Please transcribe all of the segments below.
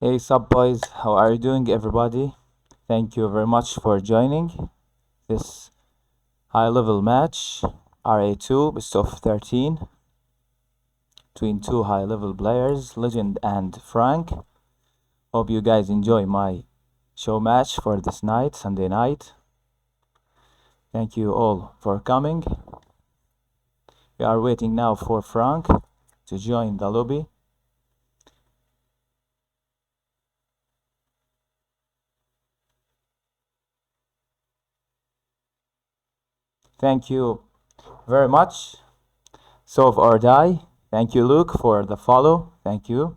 Hey, sup boys, how are you doing, everybody? Thank you very much for joining this high level match, RA2, best of 13, between two high level players, Legend and Frank. Hope you guys enjoy my show match for this night, Sunday night. Thank you all for coming. We are waiting now for Frank to join the lobby. Thank you very much. Solve or die. Thank you, Luke, for the follow. Thank you.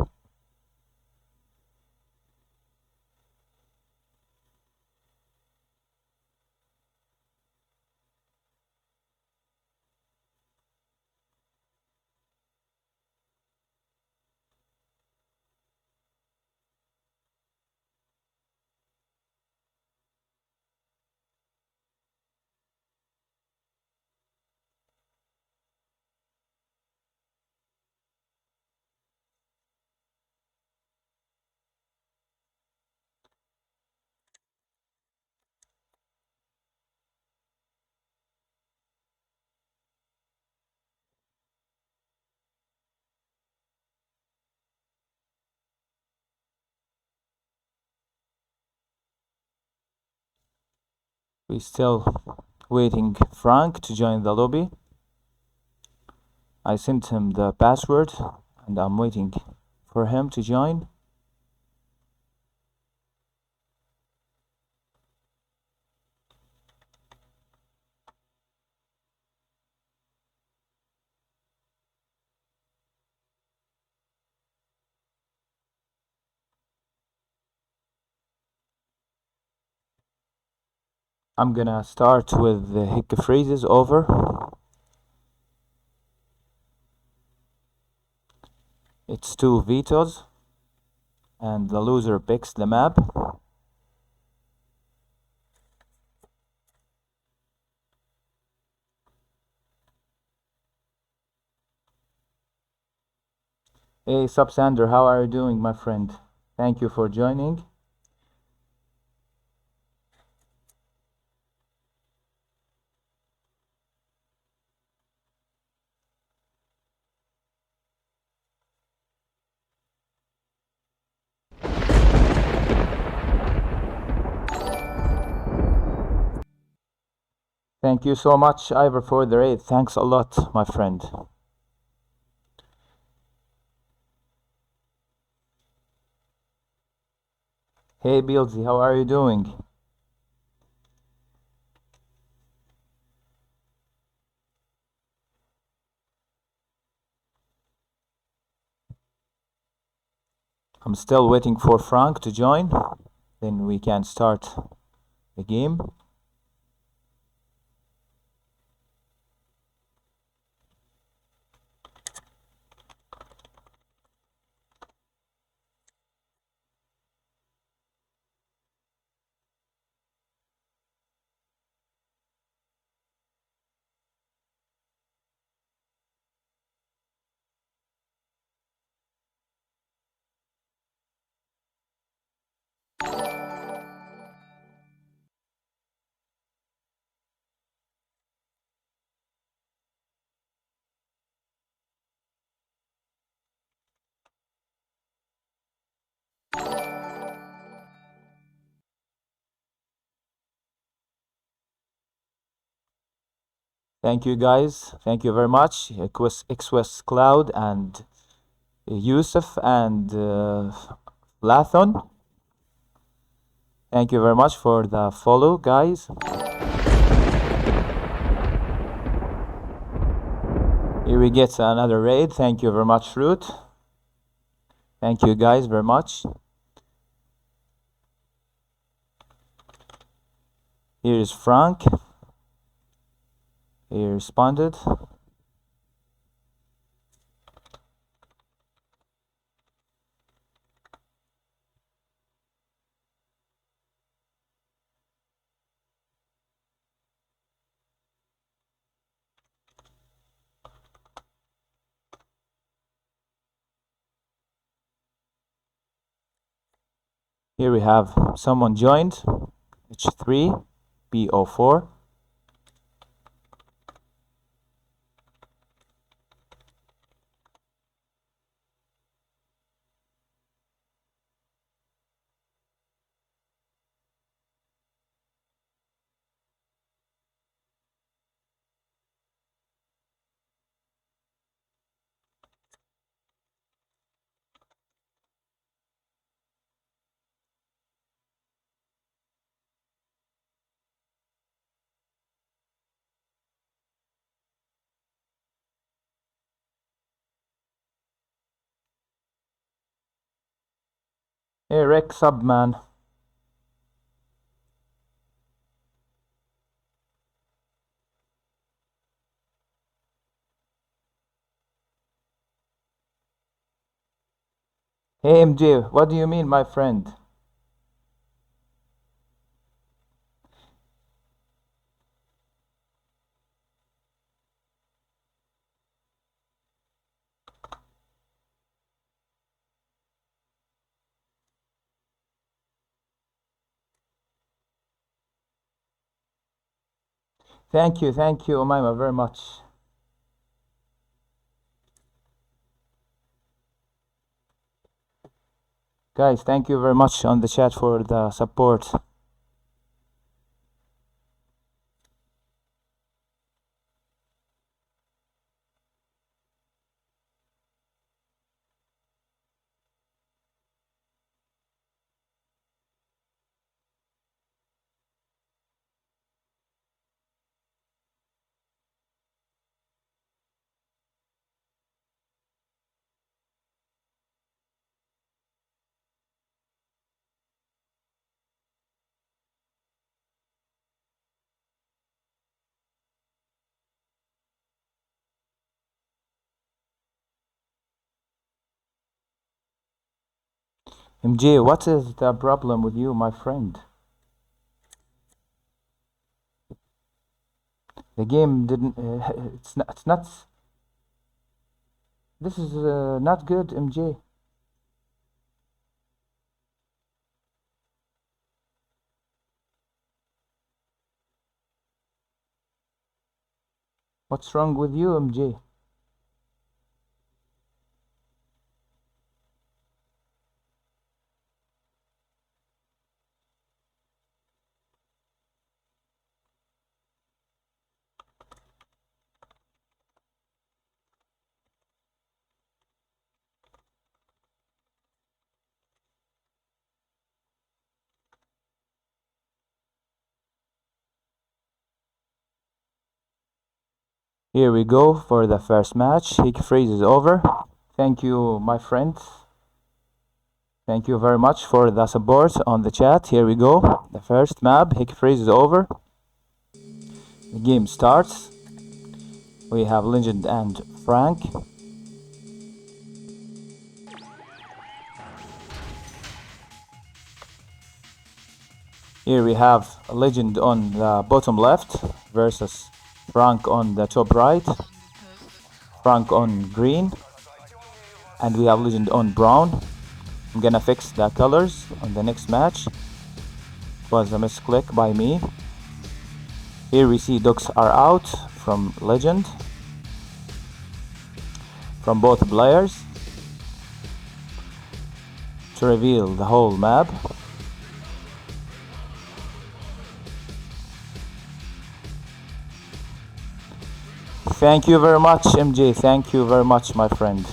We still waiting Frank to join the lobby. I sent him the password and I'm waiting for him to join. I'm gonna start with the hick phrases over. It's two vetoes and the loser picks the map. Hey Subsander, how are you doing, my friend? Thank you for joining. Thank you so much, Ivor, for the raid. Thanks a lot, my friend. Hey Beelzy, how are you doing? I'm still waiting for Frank to join. Then we can start the game. Thank you guys. Thank you very much. Xwest Cloud and Yusuf and Lathon. Thank you very much for the follow, guys. Here we get another raid. Thank you very much, Root. Thank you guys very much. Here is Frank. He responded. Here we have someone joined, H3, BO4. Hey Rick, sub man. Hey MJ, what do you mean, my friend? Thank you, Umayma, very much. Guys, thank you very much on the chat for the support. MJ, what is the problem with you, my friend? The game didn't. It's not. It's not. This is not good, MJ. What's wrong with you, MJ? Here we go for the first match. Hick freeze is over. Thank you, my friend. Thank you very much for the support on the chat. Here we go. The first map, Hick freeze is over. The game starts. We have Lgnd and Frank. Here we have Lgnd on the bottom left versus Frank on the top right. Frank on green. And we have Lgnd on brown. I'm gonna fix the colors on the next match. It was a misclick by me. Here we see ducks are out from Lgnd. From both players. To reveal the whole map. Thank you very much, MJ. Thank you very much, my friend.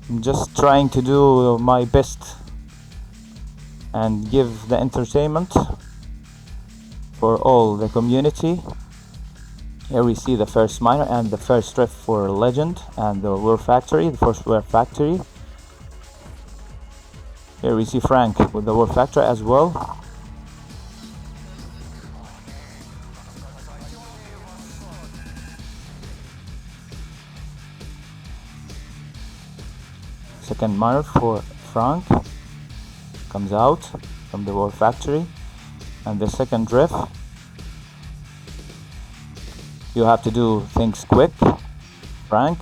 I'm just trying to do my best and give the entertainment for all the community. Here we see the first miner and the first rift for Lgnd and the War Factory, the first War Factory. Here we see Frank with the War Factory as well. Second miner for Frank comes out from the War Factory, and the second drift. You have to do things quick, Frank,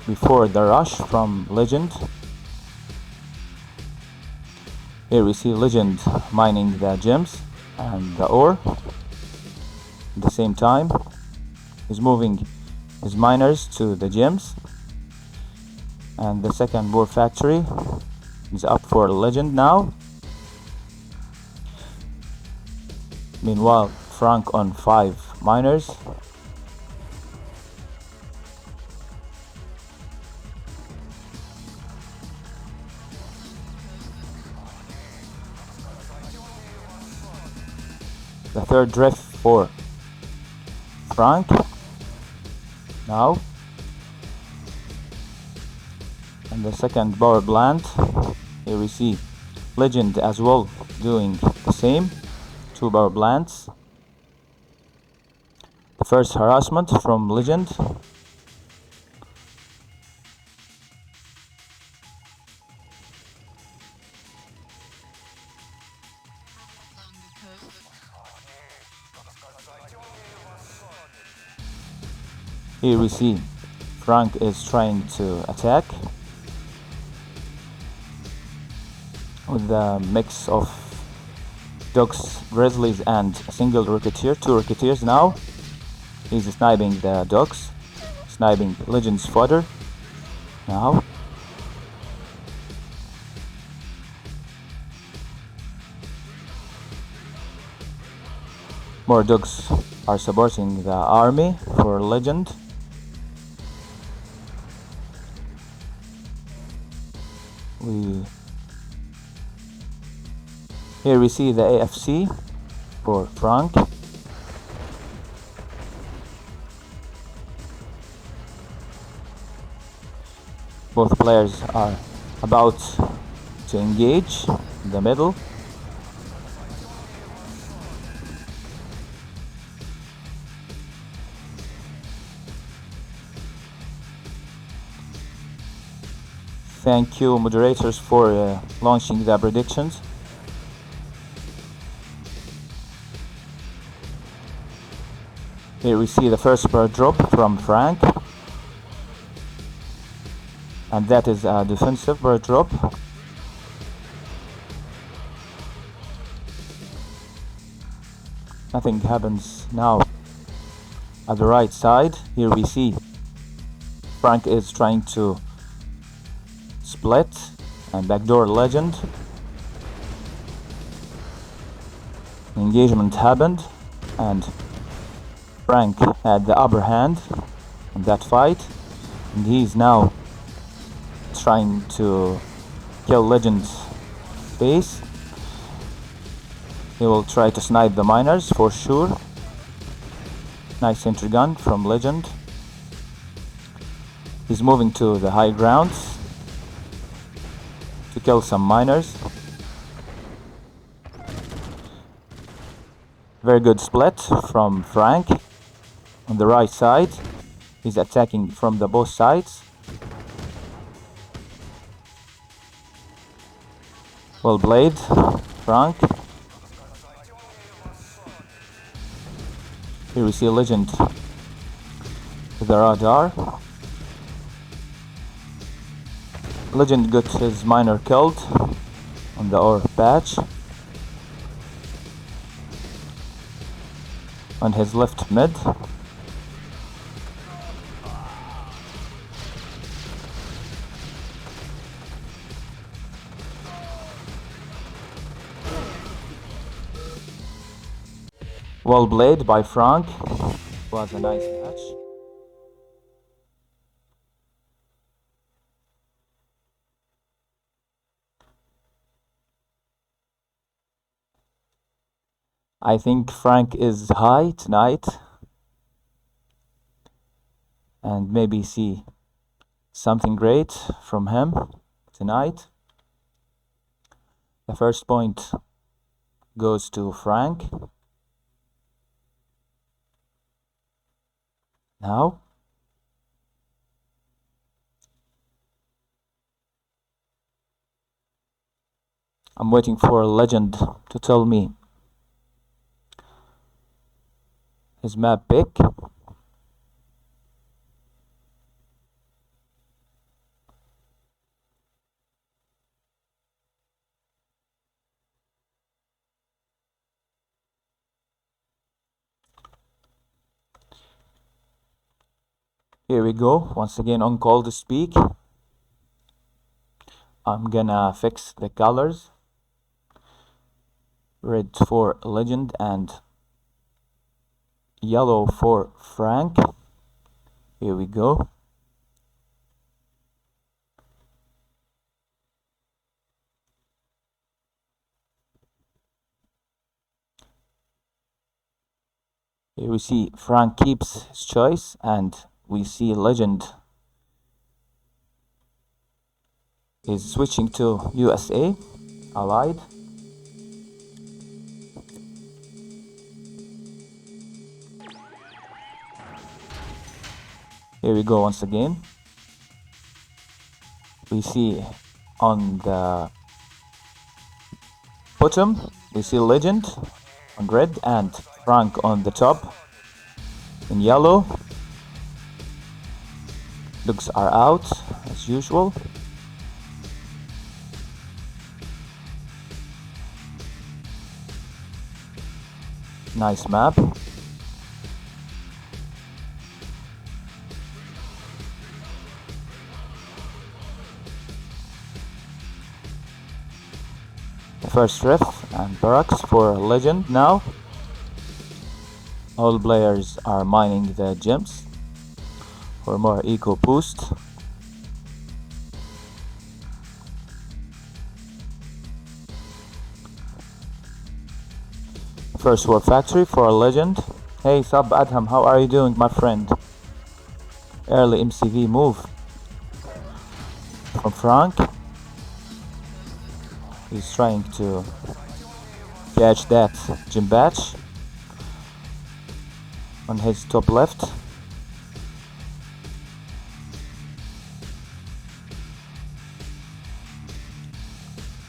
before the rush from Lgnd. Here we see Legend mining the gems and the ore. At the same time, he's moving his miners to the gems, and the second ore factory is up for Legend now. Meanwhile, Frank on 5 miners. The third drift for Frank now, and the second power plant. Here we see Legend as well doing the same, 2 power plants. The first harassment from Legend. Here we see Frank is trying to attack with a mix of dogs, grizzlies, and a single rocketeer, 2 rocketeers now. He's sniping the dogs, sniping Legend's fodder now. More dogs are supporting the army for Legend. Here we see the AFC for Frank. Both players are about to engage in the middle. Thank you, moderators, for launching the predictions. Here we see the first bird drop from Frank, and that is a defensive bird drop. Nothing happens now at the right side. Here we see Frank is trying to split and backdoor Legend. Engagement happened and Frank had the upper hand in that fight, and he's now trying to kill Legend's base. He will try to snipe the miners for sure. Nice entry gun from Legend. He's moving to the high grounds to kill some miners. Very good split from Frank. On the right side, he's attacking from the both sides. Well played, Frank. Here we see Legend with the radar. Legend got his miner killed on the ore patch. On his left mid. Well played by Frank. Was a nice match. I think Frank is high tonight, and maybe see something great from him tonight. The first point goes to Frank. Now, I'm waiting for Legend to tell me his map pick. Here we go, once again on call to speak. I'm gonna fix the colors. Red for Lgnd and yellow for Frank. Here we go. Here we see Frank keeps his choice, and we see Lgnd is switching to USA, Allied. Here we go once again. We see on the bottom, we see Lgnd on red and Frank on the top in yellow. Looks are out as usual. Nice map. The first rift and barracks for Lgnd now. All players are mining the gems for more eco boost. First war factory for Lgnd. Hey Sub Adham, how are you doing, my friend? Early MCV move from Frank. He's trying to catch that gym batch on his top left.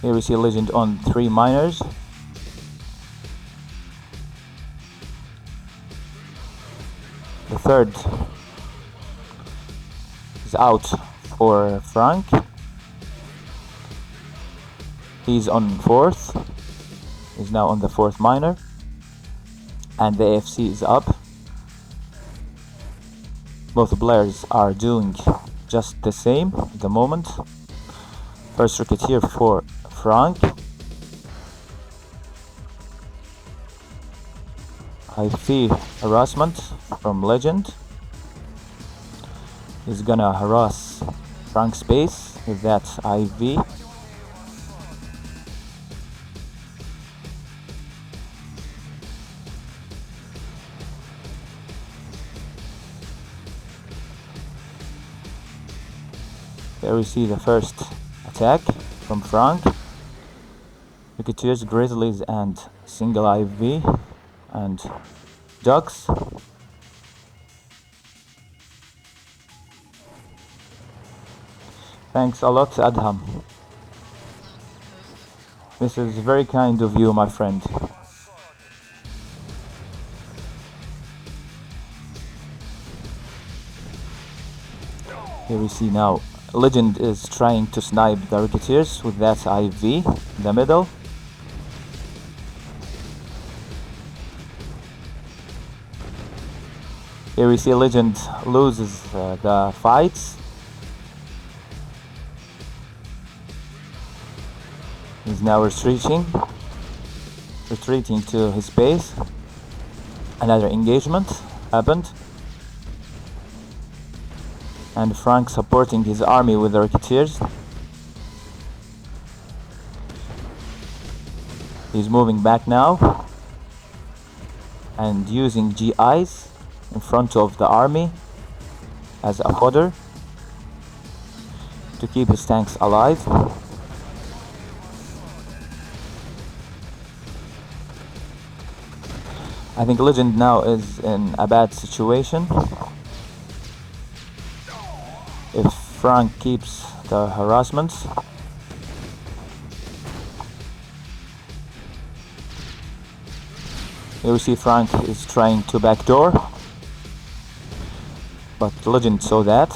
Here we see Lgnd on 3 miners. The third is out for Frank. He's on 4th. He's now on the 4th miner. And the AFC is up. Both players are doing just the same at the moment. First Rocketeer for Frank. I see harassment from Lgnd. He's gonna harass Frank's base with that IV. There we see the first attack from Frank. Rocketeers, Grizzlies and single IV and ducks. Thanks a lot, Adham. This is very kind of you, my friend. Here we see now Lgnd is trying to snipe the Rocketeers with that IV in the middle. Here we see Lgnd loses the fights. He's now retreating to his base. Another engagement happened. And Frank supporting his army with the Rocketeers. He's moving back now and using GIs in front of the army as a fodder to keep his tanks alive. I think Lgnd now is in a bad situation. If Frank keeps the harassments, here we see Frank is trying to backdoor, but Lgnd saw that.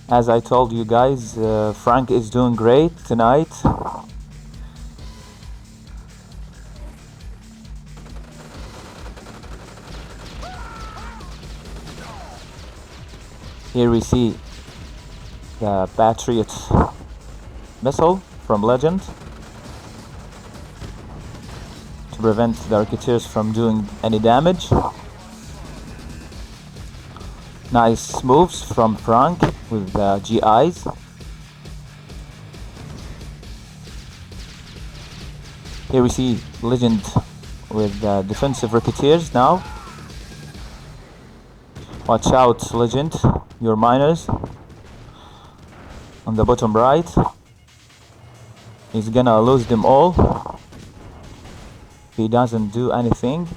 As I told you guys, Frank is doing great tonight. Here we see the Patriot missile from Legend to prevent the Rocketeers from doing any damage. Nice moves from Frank with the GIs. Here we see Legend with the defensive Rocketeers now. Watch out, Legend, your miners on the bottom right. He's gonna lose them all if he doesn't do anything.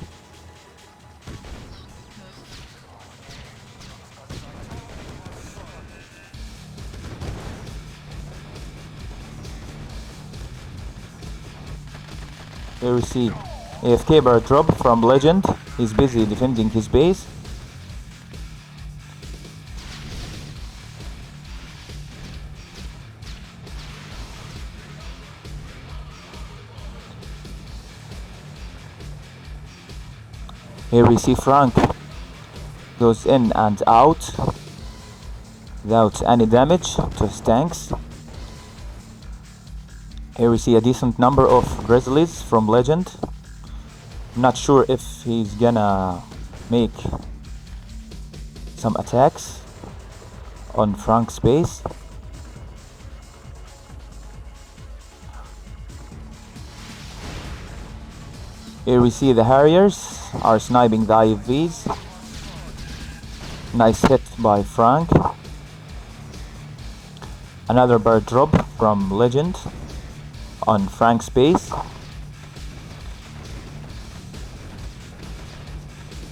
Here we see AFK bar drop from Legend. He's busy defending his base. Here we see Frank goes in and out without any damage to his tanks. Here we see a decent number of Grizzlies from Legend. I'm not sure if he's gonna make some attacks on Frank's base. Here we see the Harriers are sniping the IFVs. Nice hit by Frank. Another bird drop from Legend on Frank's base.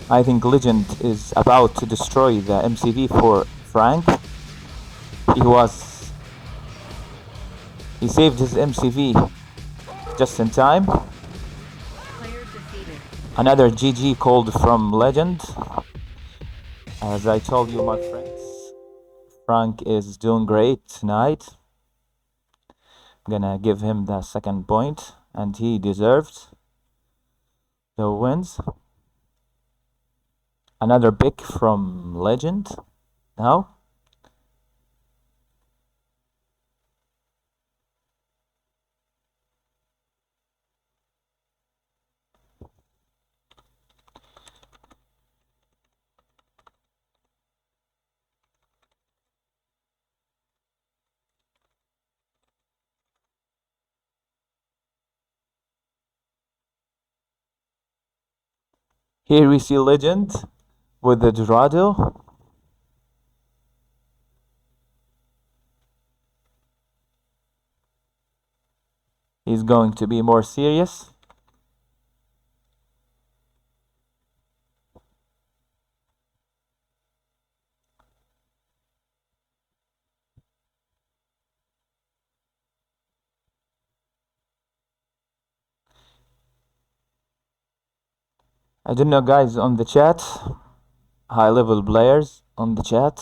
I think Legend is about to destroy the MCV for Frank. He saved his MCV just in time. Another GG called from Legend. As I told you, my friends, Frank is doing great tonight. I'm gonna give him the second point, and he deserved the wins. Another pick from Legend now. Here we see Legend with the Dorado. He's going to be more serious. I don't know, guys, on the chat, high level players on the chat,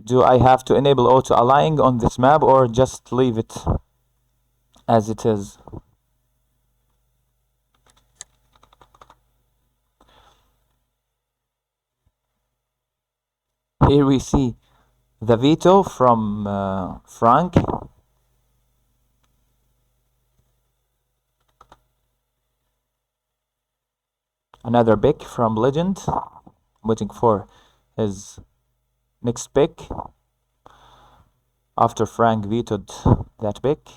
do I have to enable auto aligning on this map or just leave it as it is? Here we see the veto from Frank. Another pick from Legend. Waiting for his next pick after Frank vetoed that pick.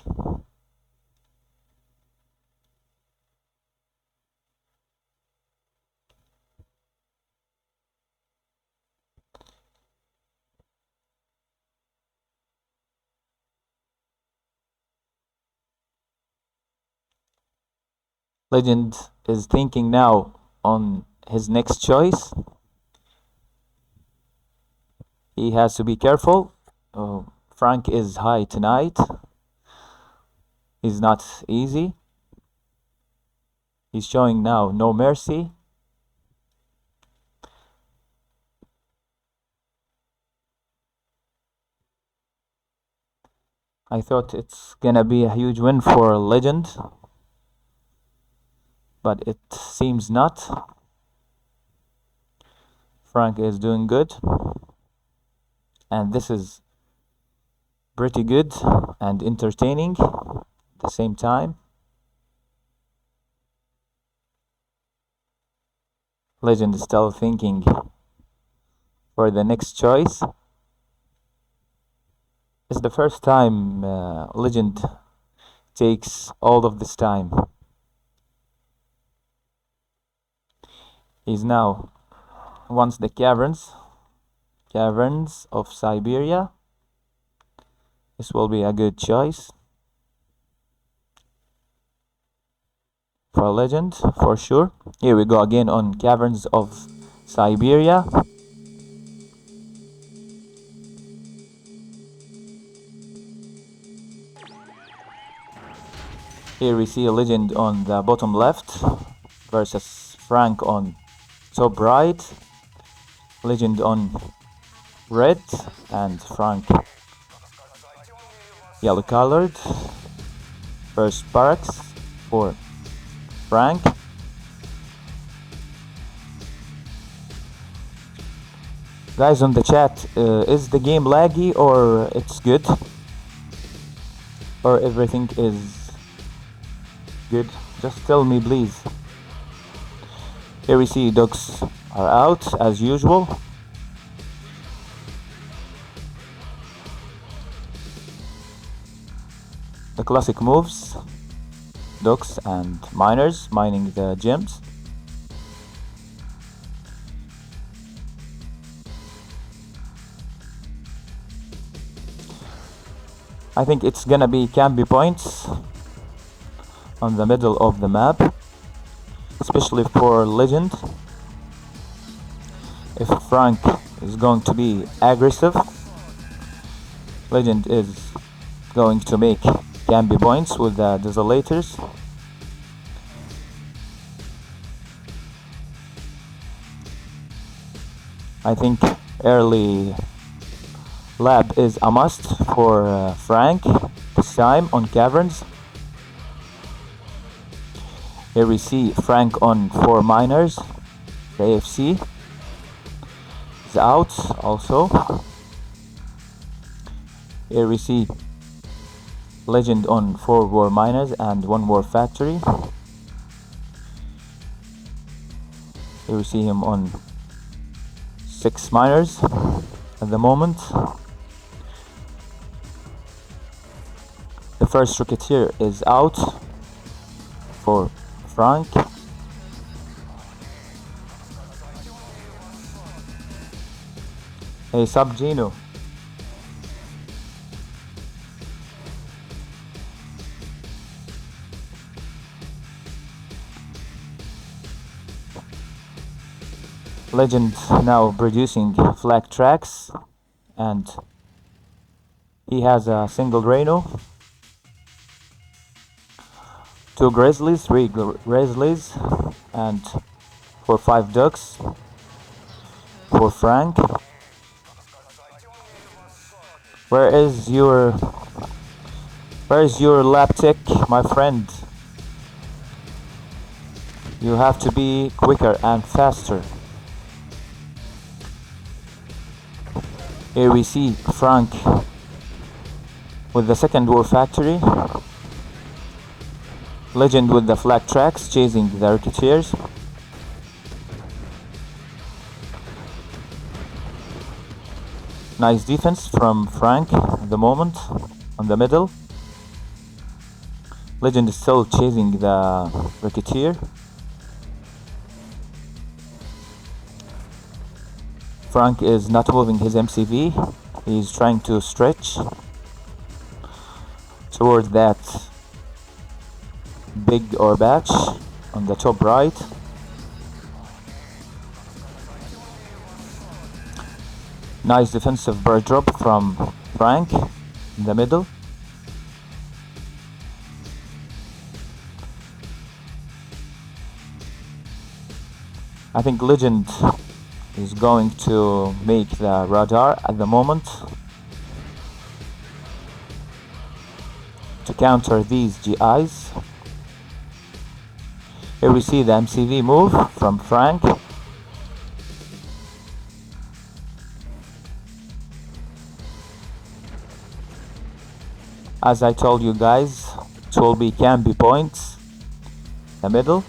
Legend is thinking now on his next choice. He has to be careful. Frank is high tonight. He's not easy. He's showing now no mercy. I thought it's gonna be a huge win for Legend, but it seems not. Frank is doing good. and this is pretty good and entertaining at the same time. Legend is still thinking for the next choice. It's the first time Legend takes all of this time. He's now wants the caverns of Siberia. This will be a good choice for Legend, for sure. Here we go again on caverns of Siberia. Here we see a Legend on the bottom left versus Frank on top right. Legend on red and Frank yellow colored. First barracks for Frank. Guys on the chat, is the game laggy or it's good? Or everything is good? Just tell me please. Here we see ducks are out as usual. The classic moves, ducks and miners mining the gems. I think it's gonna be Camby points on the middle of the map, especially for Legend. If Frank is going to be aggressive, Legend is going to make Camby points with the Desolators. I think early lab is a must for Frank this time on caverns. Here we see Frank on 4 miners. The AFC is out also. Here we see Legend on 4 war miners and 1 war factory. Here we see him on 6 miners at the moment. The first Rocketeer is out for Frank. Hey, sub Gino. Legend now producing flag tracks, and he has a single Rhino, 2 Grizzlies, 3 Grizzlies, and 5 Ducks for Frank. Where is your LabTech, my friend? You have to be quicker and faster. Here we see Frank with the second war factory. Legend with the flag tracks chasing the Rocketeers. Nice defense from Frank at the moment on the middle. Legend is still chasing the Rocketeer. Frank is not moving his MCV. He's trying to stretch towards that big or batch on the top right. Nice defensive bird drop from Frank in the middle. I think Legend is going to make the radar at the moment to counter these GIs. Here we see the MCV move from Frank. As I told you guys, it will be can be points, the middle.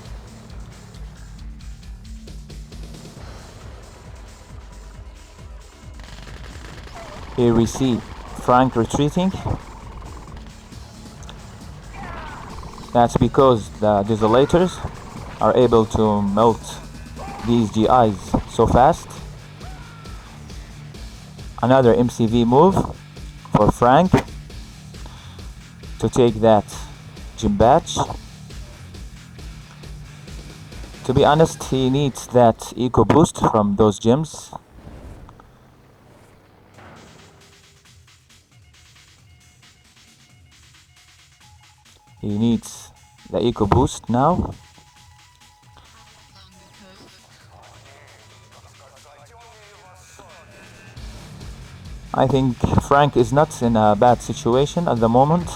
Here we see Frank retreating. That's because the desolators are able to melt these GIs so fast. Another MCV move for Frank to take that gym badge. To be honest, he needs that eco boost from those gyms. He needs the eco boost now. I think Frank is not in a bad situation at the moment.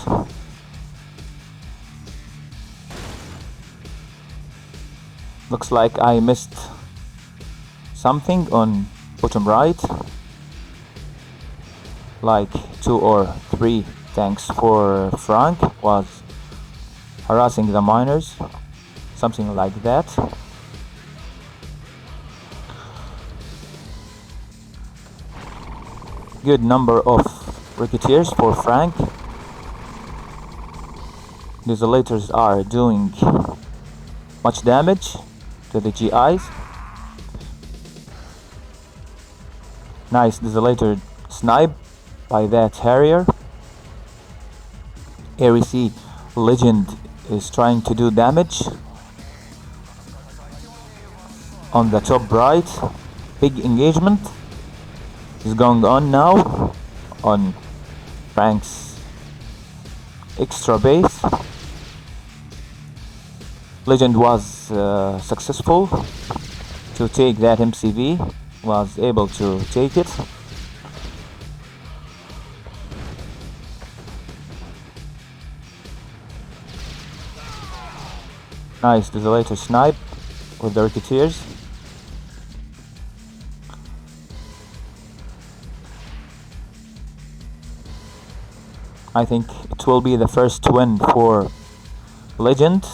Looks like I missed something on bottom right, like 2 or 3 tanks for Frank was harassing the miners, something like that. Good number of ricketeers for Frank. Desolators are doing much damage to the GIs. Nice desolator snipe by that Harrier. Here we see Lgnd is trying to do damage on the top right. Big engagement is going on now on Frank's extra base. Lgnd was successful to take that MCV, was able to take it. Nice desolator snipe with the ricketeers. I think it will be the first win for Lgnd.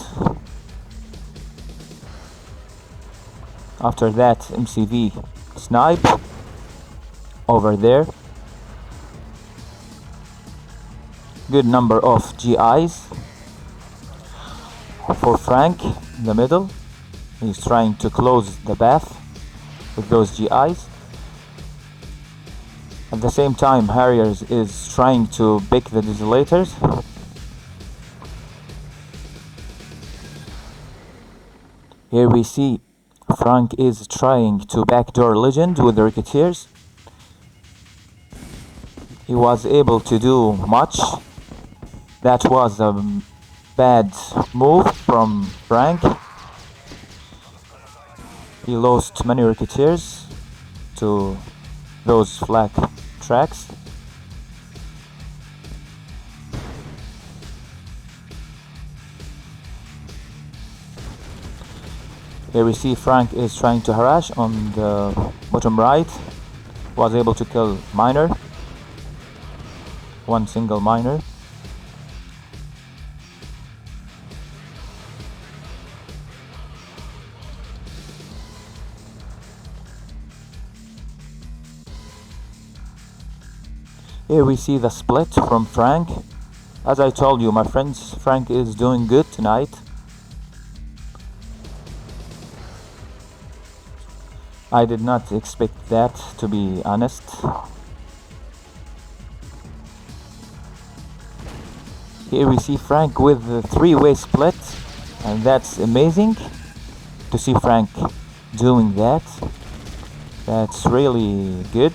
After that MCV snipe over there. Good number of GIs for Frank in the middle. He's trying to close the path with those GIs. At the same time, Harriers is trying to pick the desolators. Here we see Frank is trying to backdoor Lgnd with the ricketeers. He was able to do much. That was a bad move from Frank. He lost many ricketeers to those flak tracks. Here we see Frank is trying to harass on the bottom right. Was able to kill miner. One single miner. Here we see the split from Frank. As I told you, my friends, Frank is doing good tonight. I did not expect that, to be honest. Here we see Frank with the 3-way split, and that's amazing to see Frank doing that. That's really good.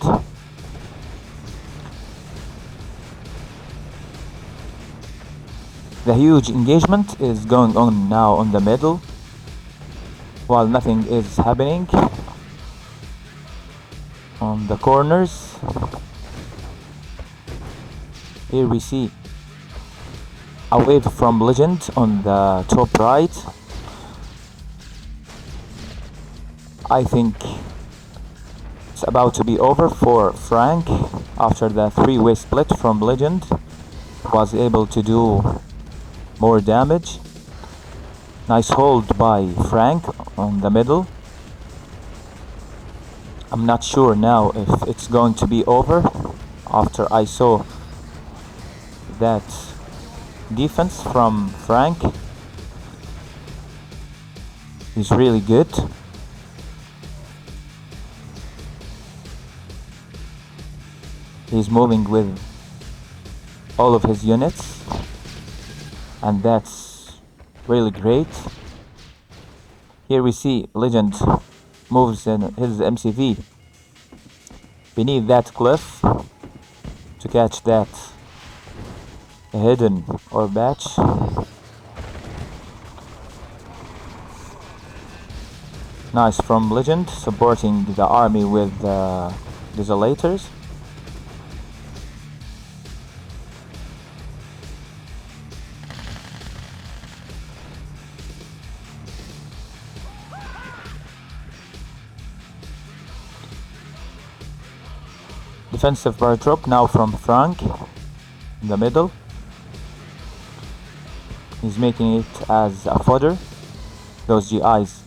The huge engagement is going on now on the middle, while nothing is happening on the corners. Here we see a wave from Lgnd on the top right. I think it's about to be over for Frank after the 3-way split from Lgnd. was able to do more damage. Nice hold by Frank on the middle. I'm not sure now if it's going to be over after I saw that defense from Frank. He's really good. He's moving with all of his units, and that's really great. Here we see Legend moves in his MCV beneath that cliff to catch that hidden or batch. Nice from Legend, supporting the army with desolators. Defensive bar drop now from Frank in the middle. He's making it as a fodder. Those GIs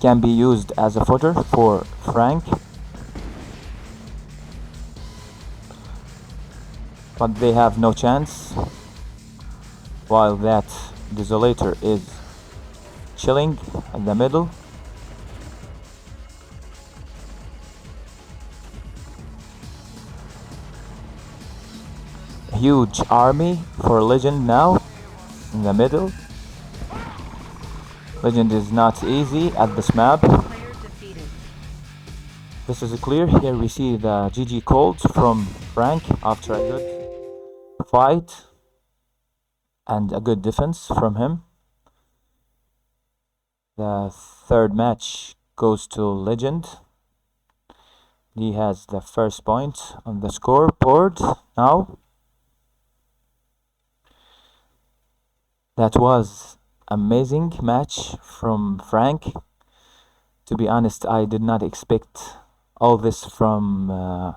can be used as a fodder for Frank, but they have no chance while that desolator is chilling in the middle. Huge army for Legend now in the middle. Legend is not easy at this map. This is clear. Here we see the GG calls from Frank after a good fight and a good defense from him. The third match goes to Legend. He has the first point on the scoreboard now. That was amazing match from Frank. To be honest, I did not expect all this from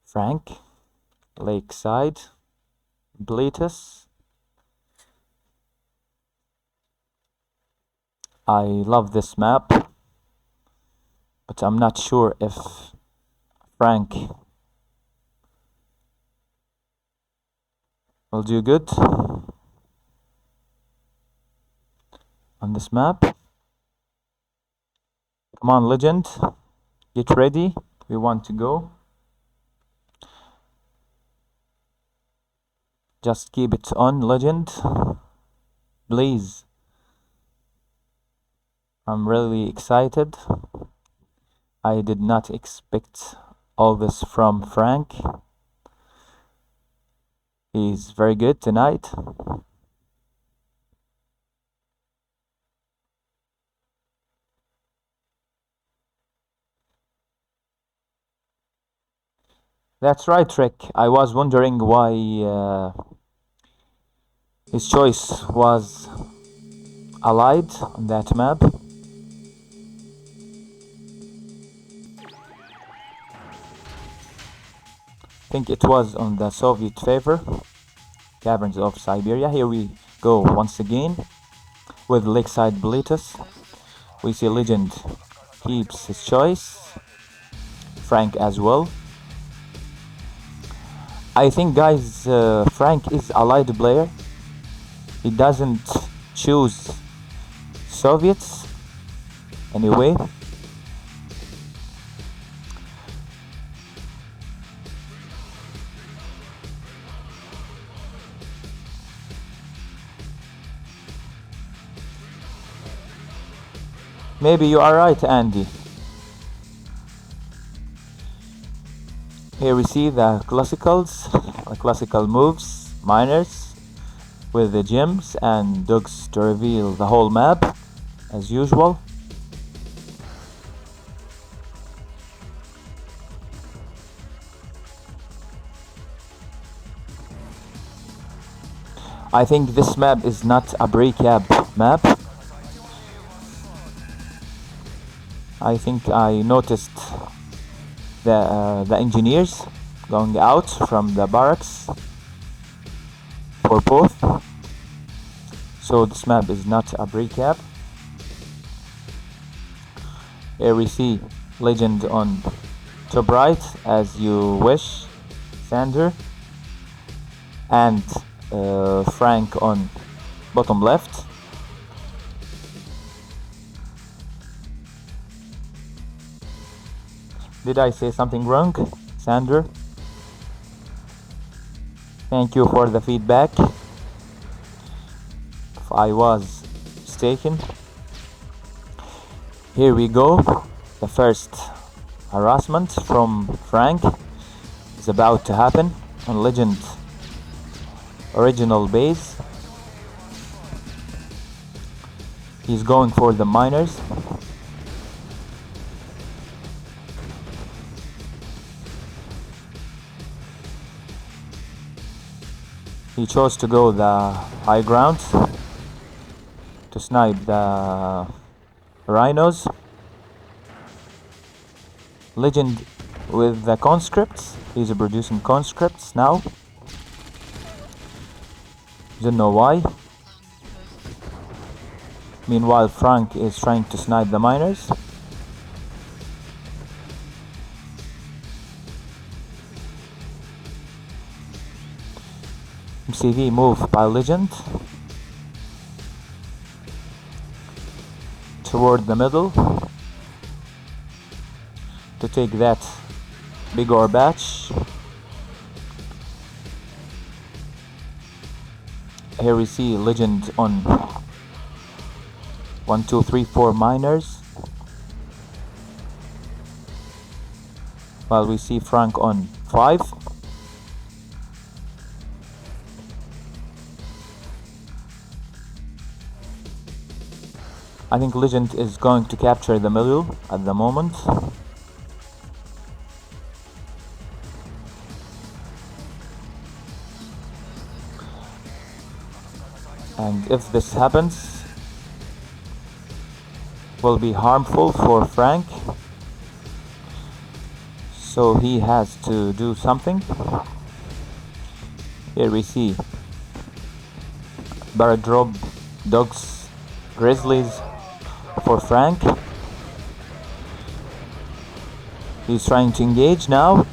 Frank. Lakeside, Bletus. I love this map, but I'm not sure if Frank will do good on this map. Come on, Legend, get ready. We want to go. Just keep it on, Legend, please. I'm really excited. I did not expect all this from Frank. He's very good tonight. That's right, Rick. I was wondering why his choice was allied on that map. I think it was on the Soviet favor. Caverns of Siberia. Here we go once again with Lakeside Bletus. We see Legend keeps his choice. Frank as well. I think, guys, Frank is allied player. He doesn't choose Soviets anyway. Maybe you are right, Andy. Here we see the classicals, the classical moves, miners with the gems and dogs to reveal the whole map as usual. I think this map is not a pre-cab map. I think I noticed the engineers going out from the barracks. for both. So this map is not a recap. Here we see Lgnd on top right, as you wish, Sander, and Frank on bottom left. Did I say something wrong, Sander? Thank you for the feedback if I was mistaken. Here we go. The first harassment from Frank is about to happen on Lgnd original base. He's going for the miners. He chose to go the high ground to snipe the rhinos. Lgnd with the conscripts. He's producing conscripts now. Don't know why. Meanwhile, Frank is trying to snipe the miners. MCV move by Lgnd toward the middle to take that big ore batch. Here we see Lgnd on 1, 2, 3, 4 miners, while we see Frank on 5. I think Lgnd is going to capture the middle at the moment. And if this happens, will be harmful for Frank. So he has to do something. Here we see barrack drop, dogs, grizzlies for Frank. He's trying to engage now.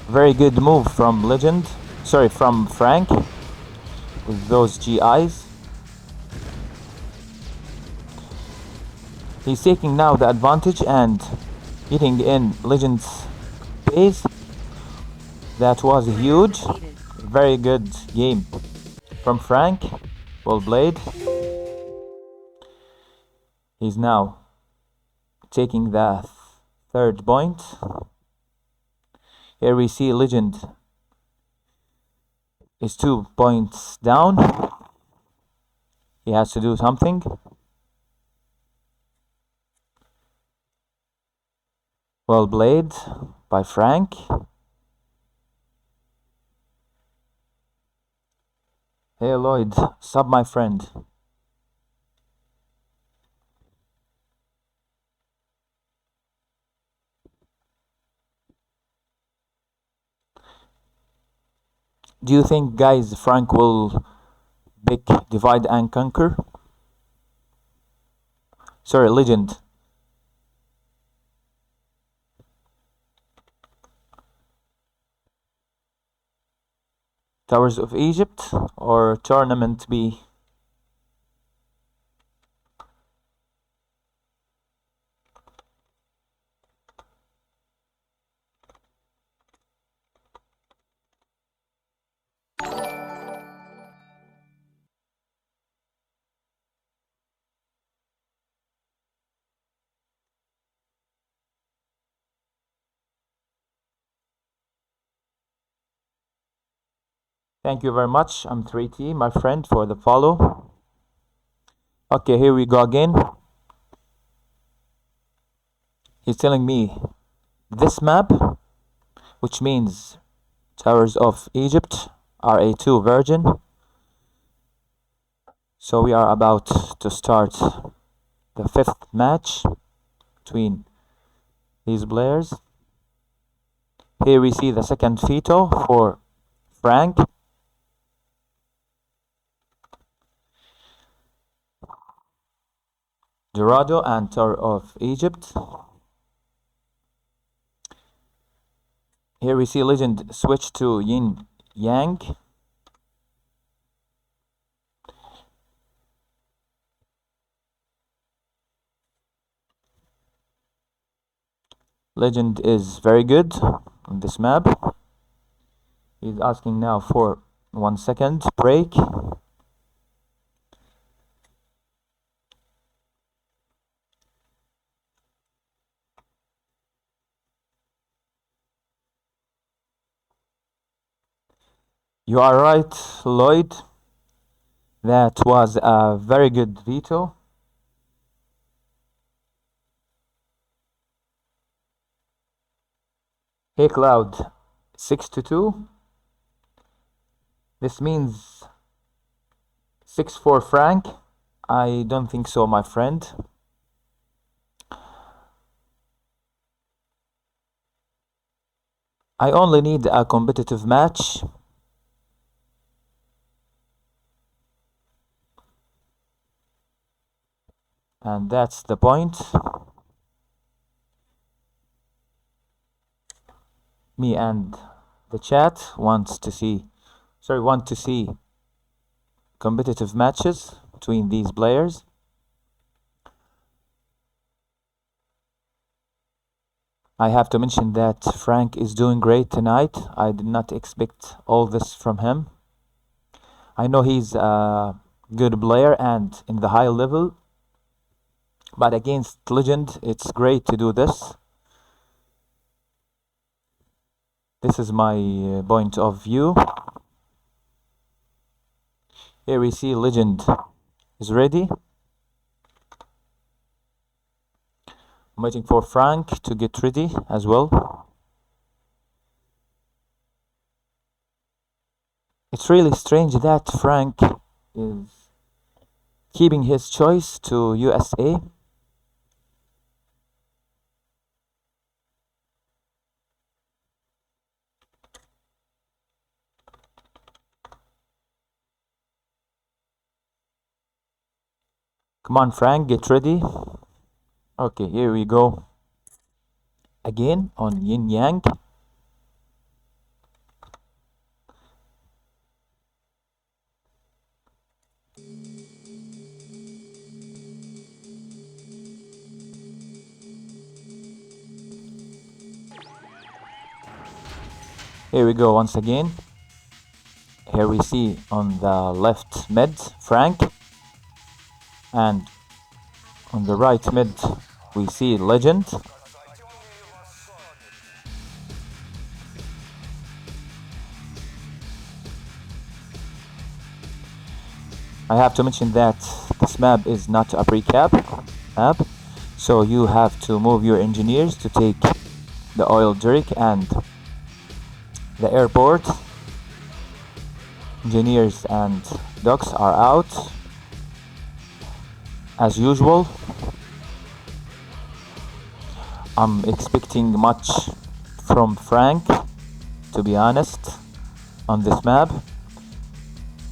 Very good move from Lgnd. Sorry, from Frank with those GIs. He's taking now the advantage and hitting in Lgend's base. That was huge. Very good game from Frank. Well played. He's now taking the third point. Here we see Lgnd is 2 points down. He has to do something. Well played by Frank. Hey Lloyd, sub my friend. Do you think, guys, Frank will pick divide and conquer? Sorry, Lgnd. Towers of Egypt or Tournament B? Thank you very much. I'm 3T, my friend, for the follow. Okay, here we go again. He's telling me this map, which means Towers of Egypt, RA2 version. So we are about to start the 5th match between these players. Here we see the second veto for Frank. Dorado and Tower of Egypt. Here we see Legend switch to Yin Yang. Legend is very good on this map. He's asking now for 1 second break. You are right, Lloyd. That was a very good veto. Hey Cloud, 6-2. This means 6-4 Frank. I don't think so, my friend. I only need a competitive match. And that's the point. Me and the chat want to see competitive matches between these players. I have to mention that Frank is doing great tonight. I did not expect all this from him. I know he's a good player and in the high level, but against Legend, it's great to do this. This is my point of view. Here we see Legend is ready. I'm waiting for Frank to get ready as well. It's really strange that Frank is keeping his choice to USA. Come on, Frank, get ready. Okay, here we go. Again on Yin Yang. Here we go once again. Here we see on the left mid Frank, and on the right mid we see Legend. I have to mention that this map is not a pre-cap map, so you have to move your engineers to take the oil derrick and the airport. Engineers and docks are out as usual. I'm expecting much from Frank, to be honest, on this map,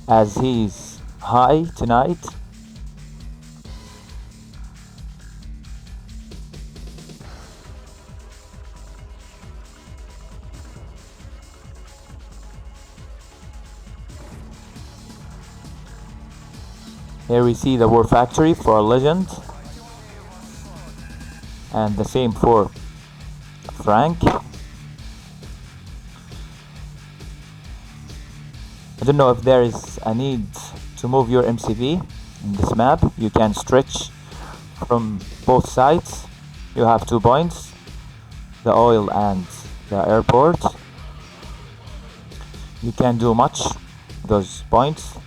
as he's high tonight. Here we see the War Factory for Legend, and the same for Frank. I don't know if there is a need to move your MCV in this map. You can stretch from both sides. You have 2 points, the oil and the airport. You can do much with those points,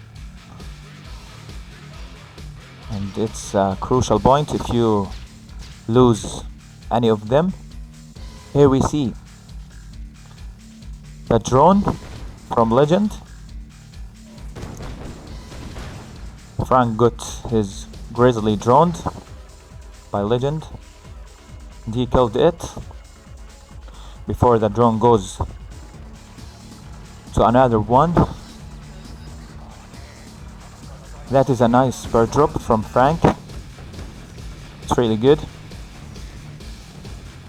and it's a crucial point if you lose any of them. Here we see the drone from Legend. Frank got his Grizzly droned by Legend, and he killed it before the drone goes to another one. That is a nice spur drop from Frank. It's really good.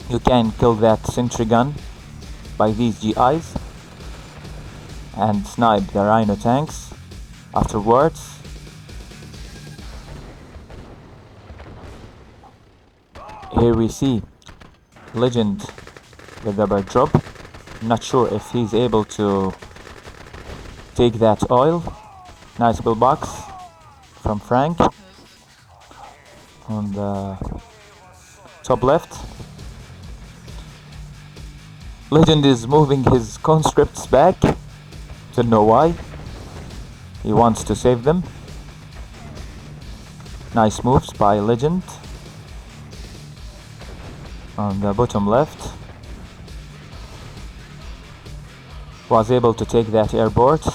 You can kill that sentry gun by these GIs and snipe the Rhino tanks afterwards. Here we see Legend with the bird drop. Not sure if he's able to take that oil. Nice pillbox from Frank on the top left. Legend is moving his conscripts back. Don't know why. He wants to save them. Nice moves by Legend. On the bottom left. Was able to take that airport.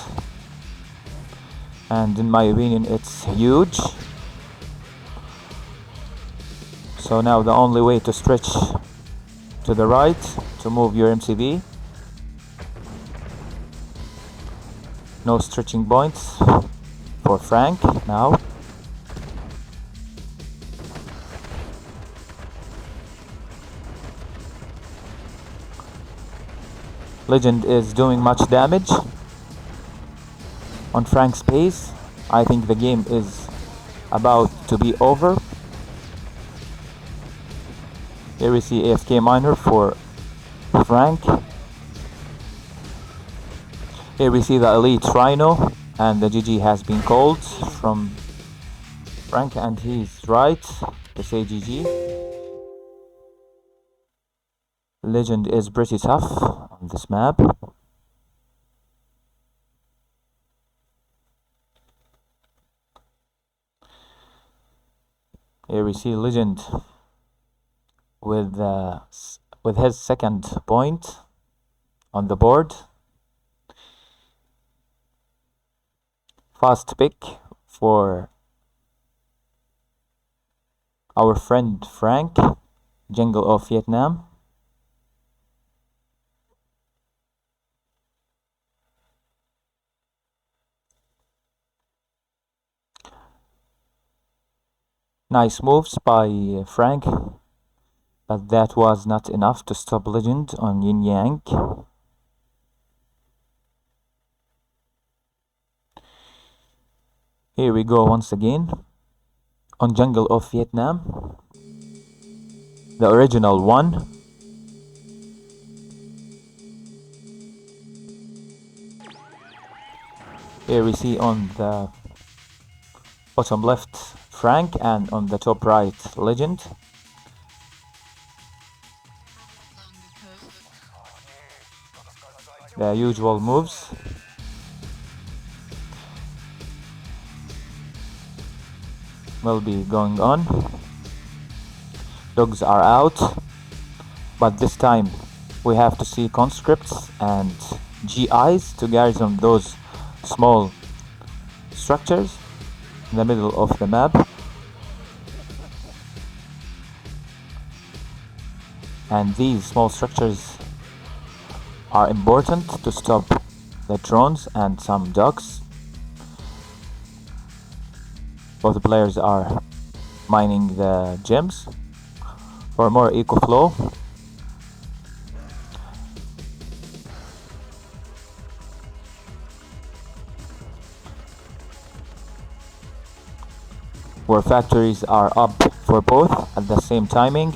And in my opinion it's huge. So now the only way to stretch to the right to move your MCB. No stretching points for Frank now. Legend is doing much damage on Frank's pace. I think the game is about to be over. Here we see AFK miner for Frank. Here we see the elite Rhino, and the GG has been called from Frank, and he's right to say GG. Legend is pretty tough on this map. Here we see Legend with his second point on the board. Fast pick for our friend Frank, Jungle of Vietnam. Nice moves by Frank, but that was not enough to stop Legend on Yin Yang. Here we go once again on Jungle of Vietnam, the original one. Here we see on the bottom left Frank, and on the top right Legend. The usual moves. Will be going on. Dogs are out, but this time we have to see conscripts and GIs to garrison those small structures in the middle of the map. And these small structures are important to stop the drones and some dogs. Both players are mining the gems for more eco flow. Where factories are up for both at the same timing,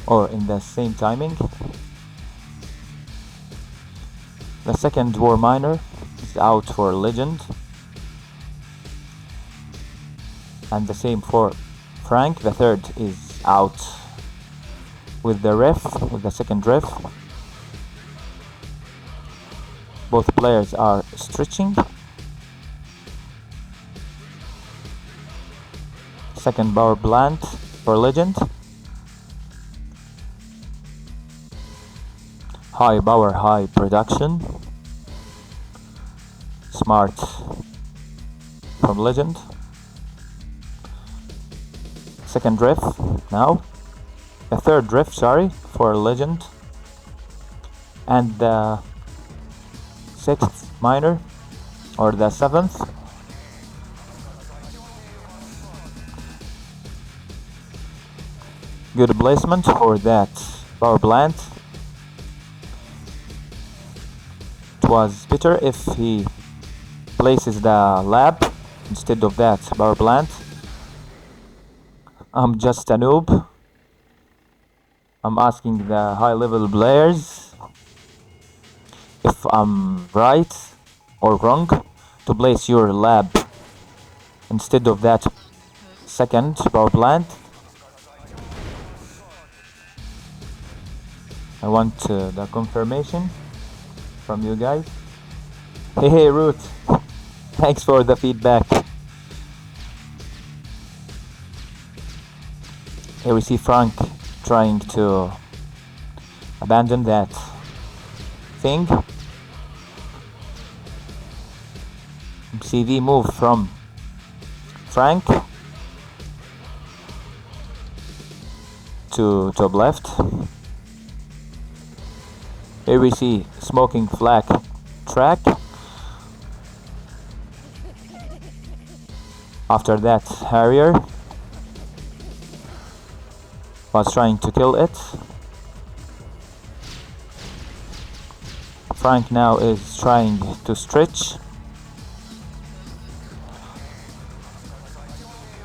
or in the same timing. The second war miner is out for Legend, and the same for Frank. The third is out with the ref, with the second ref. Both players are stretching. Second power plant for Legend. High power, high production. Smart from Legend. Second ref now. The third ref, sorry, for Legend. And the sixth miner, or the seventh, Good placement for that power plant. It was better if he places the lab instead of that power plant. I'm just a noob. I'm asking the high level players if I'm right or wrong to place your lab instead of that second power plant. I want the confirmation from you guys. Hey Root, thanks for the feedback. Here we see Frank trying to abandon that thing. See the move from Frank to top left. Here we see smoking flag track. After that, Harrier was trying to kill it. Frank now is trying to stretch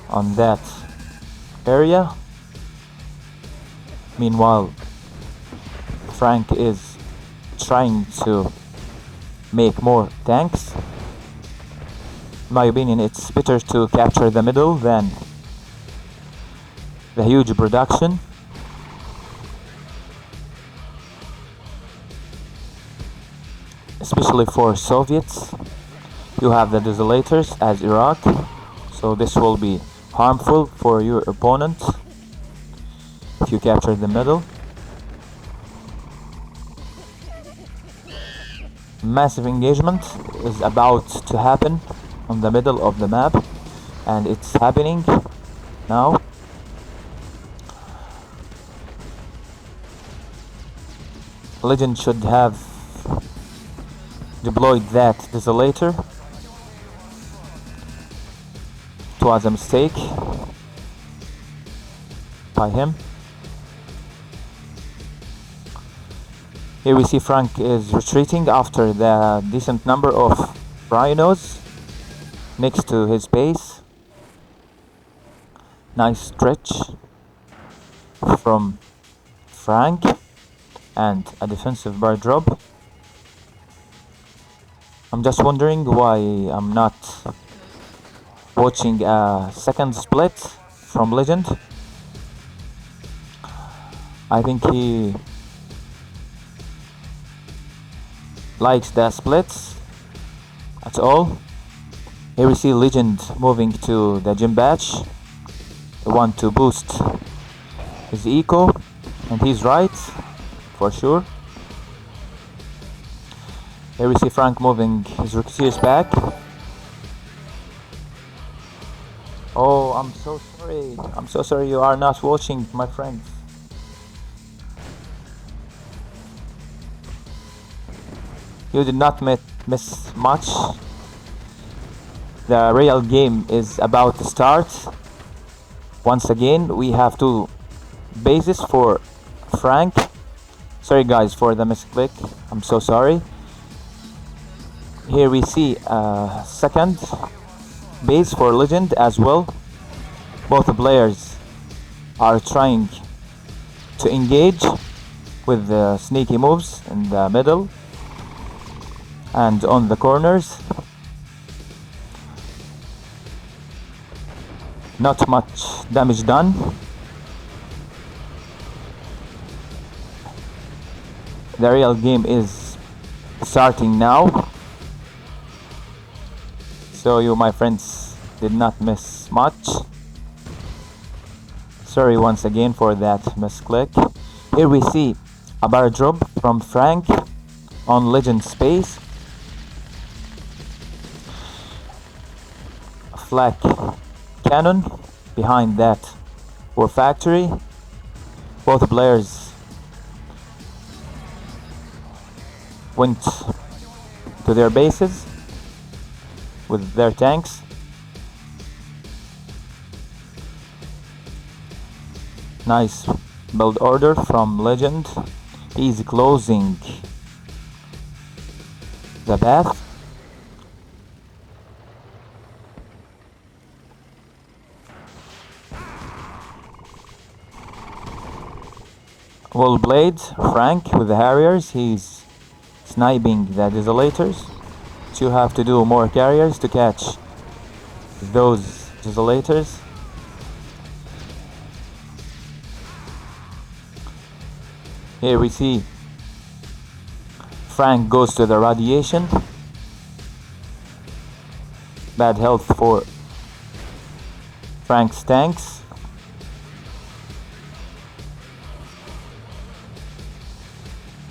on that area. Meanwhile, Frank is trying to make more tanks. In my opinion, it's better to capture the middle than the huge production. Especially for Soviets, you have the desolators as Iraq, so this will be harmful for your opponent if you capture the middle. Massive engagement is about to happen on the middle of the map, and it's happening now. Legend should have deployed that desolator. It was a mistake by him. Here we see Frank is retreating after the decent number of rhinos next to his base. Nice stretch from Frank and a defensive bar drop. I'm just wondering why I'm not watching a second split from Legend. I think he likes the splits at all. Here we see Legend moving to the gym badge. They want to boost his eco, and he's right for sure. Here we see Frank moving his Ricketeers back. Oh, I'm so sorry. I'm so sorry you are not watching, my friends. You did not miss much. The real game is about to start. Once again, we have two bases for Frank. Sorry guys for the misclick. I'm so sorry. Here we see a second base for Legend as well. Both players are trying to engage with the sneaky moves in the middle and on the corners. Not much damage done. The real game is starting now. So you, my friends, did not miss much. Sorry once again for that misclick. Here we see a bar drop from Frank on Legend space. A flak cannon behind that war factory. Both players went to their bases with their tanks. Nice build order from Lgnd. He's closing the path. Well played, Frank, with the Harriers. He's sniping the Desolators. You have to do more carriers to catch those Desolators. Here we see Frank goes to the radiation. Bad health for Frank's tanks.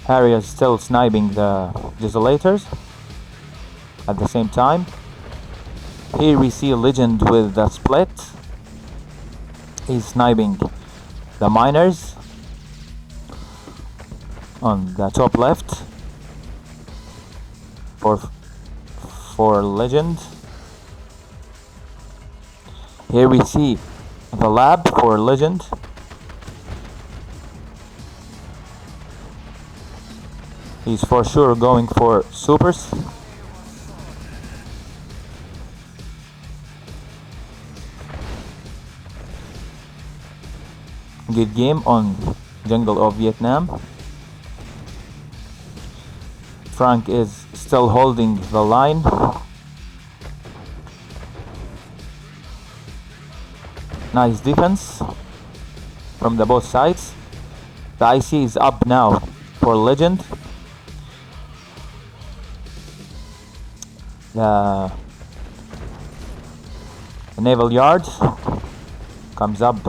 Harry is still sniping the Desolators at the same time. Here we see Lgnd with the split. He's sniping the miners on the top left for Lgnd. Here we see the lab for Lgnd. He's for sure going for supers. Good game on Jungle of Vietnam. Frank is still holding the line. Nice defense from the both sides. The IC is up now for Lgnd. The naval yard comes up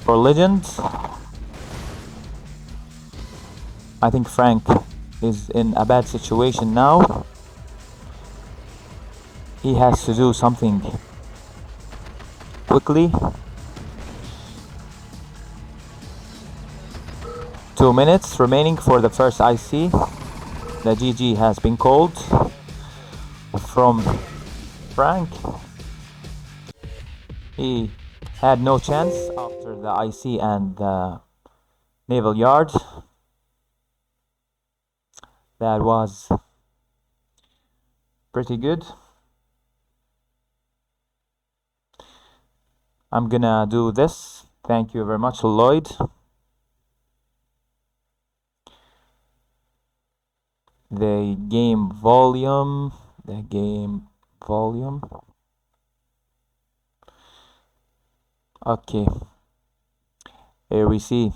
for Lgnd. I think Frank is in a bad situation now. He has to do something quickly. 2 minutes remaining for the first IC. The GG has been called from Frank. He had no chance after the IC and the naval yard. That was pretty good. I'm gonna do this. Thank you very much, Lloyd. The game volume. Okay. Here we see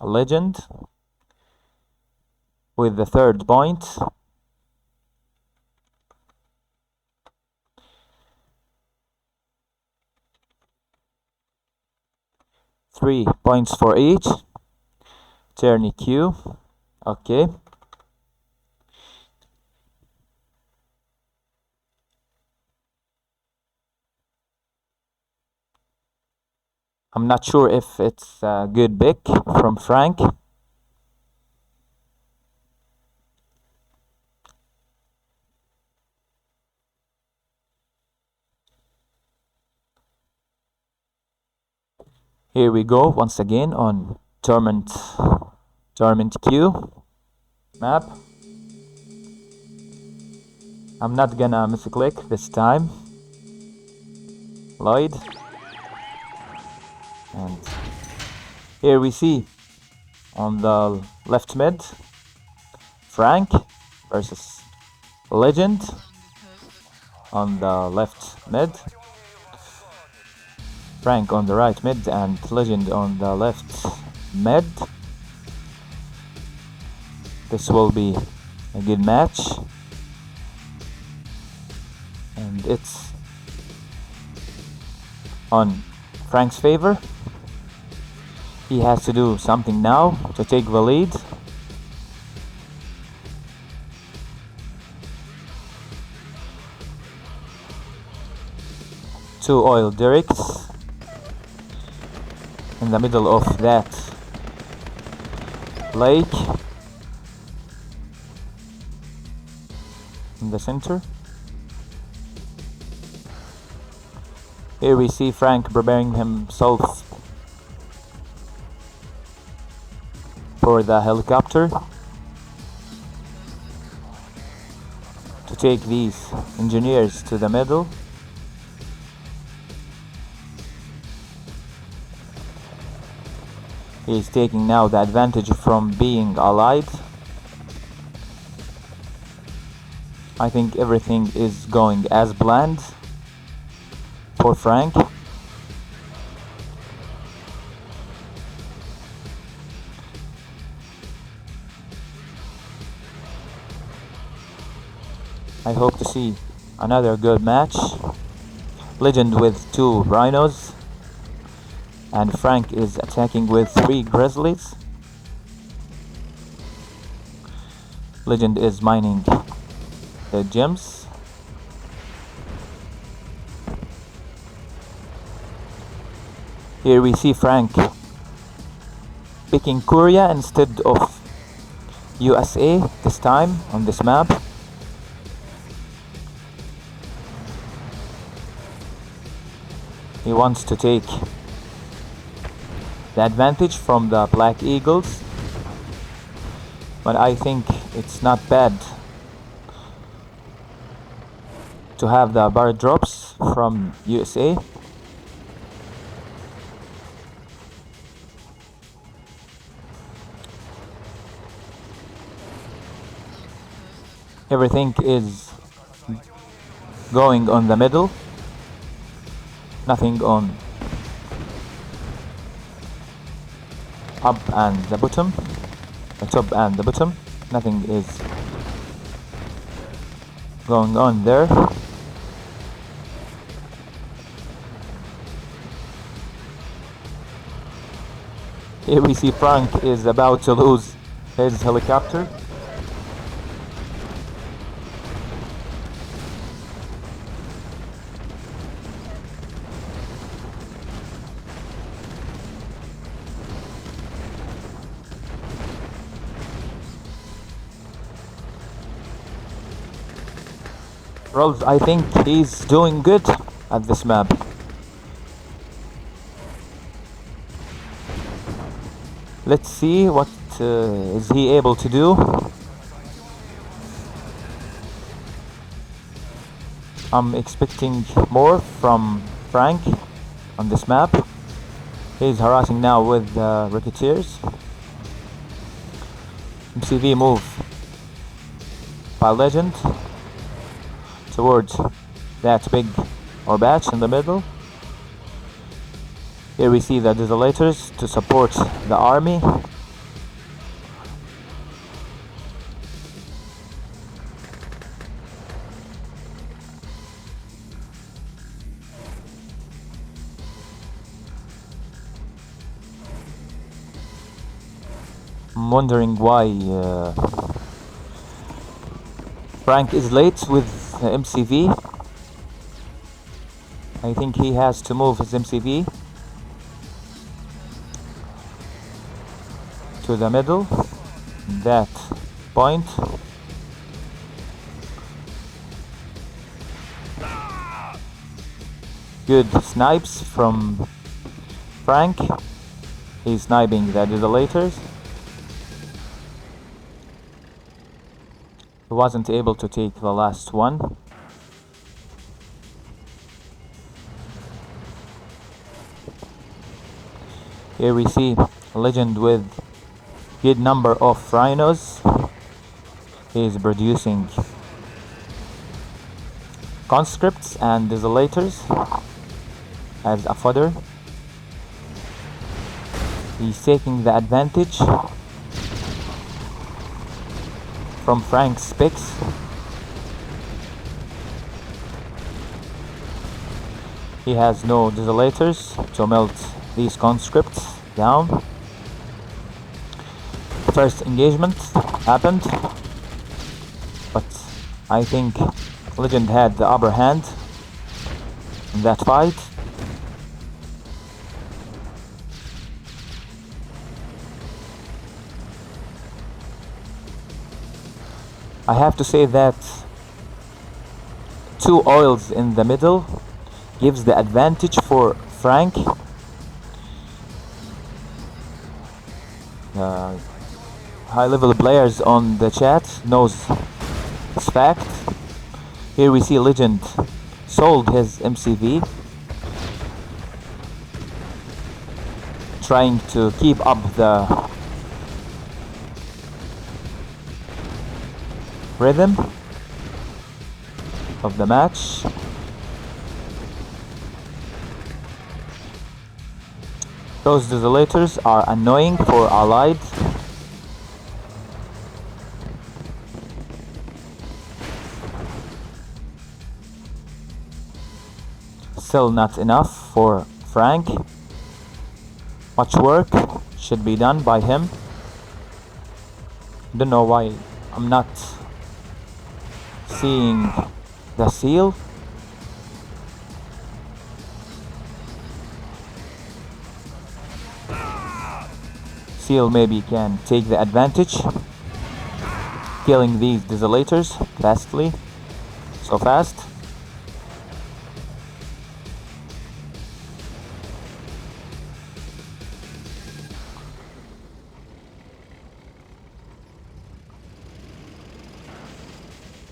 a Lgnd with the third point. Three points for each. Turn Q. Okay. I'm not sure if it's a good pick from Frank. Here we go once again on Torment Q map. I'm not gonna misclick this time. Lloyd. And here we see on the left mid Frank versus Lgnd on the left mid. Frank on the right mid and Lgnd on the left mid. This will be a good match. And it's on Frank's favor. He has to do something now to take the lead. Two oil derricks in the middle of that lake in the center. Here we see Frank preparing himself for the helicopter to take these engineers to the middle. He is taking now the advantage from being allied. I think everything is going as planned for Frank. I hope to see another good match. Lgnd with 2 rhinos, and Frank is attacking with 3 grizzlies. Lgnd is mining the gems. Here we see Frank picking Korea instead of USA this time on this map. He wants to take the advantage from the Black Eagles, but I think it's not bad to have the bar drops from USA. Everything is going on the middle, nothing on up and the bottom, the top and the bottom, nothing is going on there. Here we see Frank is about to lose his helicopter. Rolls, I think he's doing good at this map. Let's see what is he able to do. I'm expecting more from Frank on this map. He's harassing now with Rocketeers. MCV move by Lgnd towards that big batch in the middle. Here we see the Desolators to support the army. I'm wondering why Frank is late with MCV. I think he has to move his MCV to the middle, that point. Good snipes from Frank. He's sniping the Desolators. He wasn't able to take the last one. Here we see Lgnd with good number of rhinos. He is producing conscripts and Desolators as a fodder. He's taking the advantage from Frank's picks. He has no Desolators to melt these conscripts down. First engagement happened, but I think Lgnd had the upper hand in that fight. I have to say that 2 oils in the middle gives the advantage for Frank. high-level players on the chat knows this fact. Here we see Lgnd sold his MCV, trying to keep up the rhythm of the match. Those desolators are annoying for Allied. Still not enough for Frank. Much work should be done by him. Don't know why I'm not seeing the seal. Seal maybe can take the advantage, killing these desolators fastly, so fast.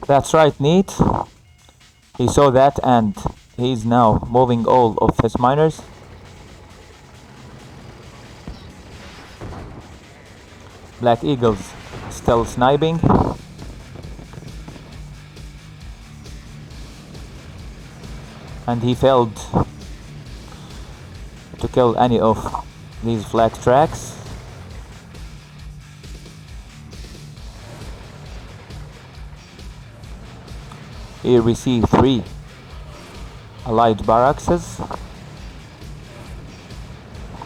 That's right, Neat. He saw that and he's now moving all of his miners. Black Eagles still sniping. And he failed to kill any of these flag tracks. Here we see 3 Allied barracks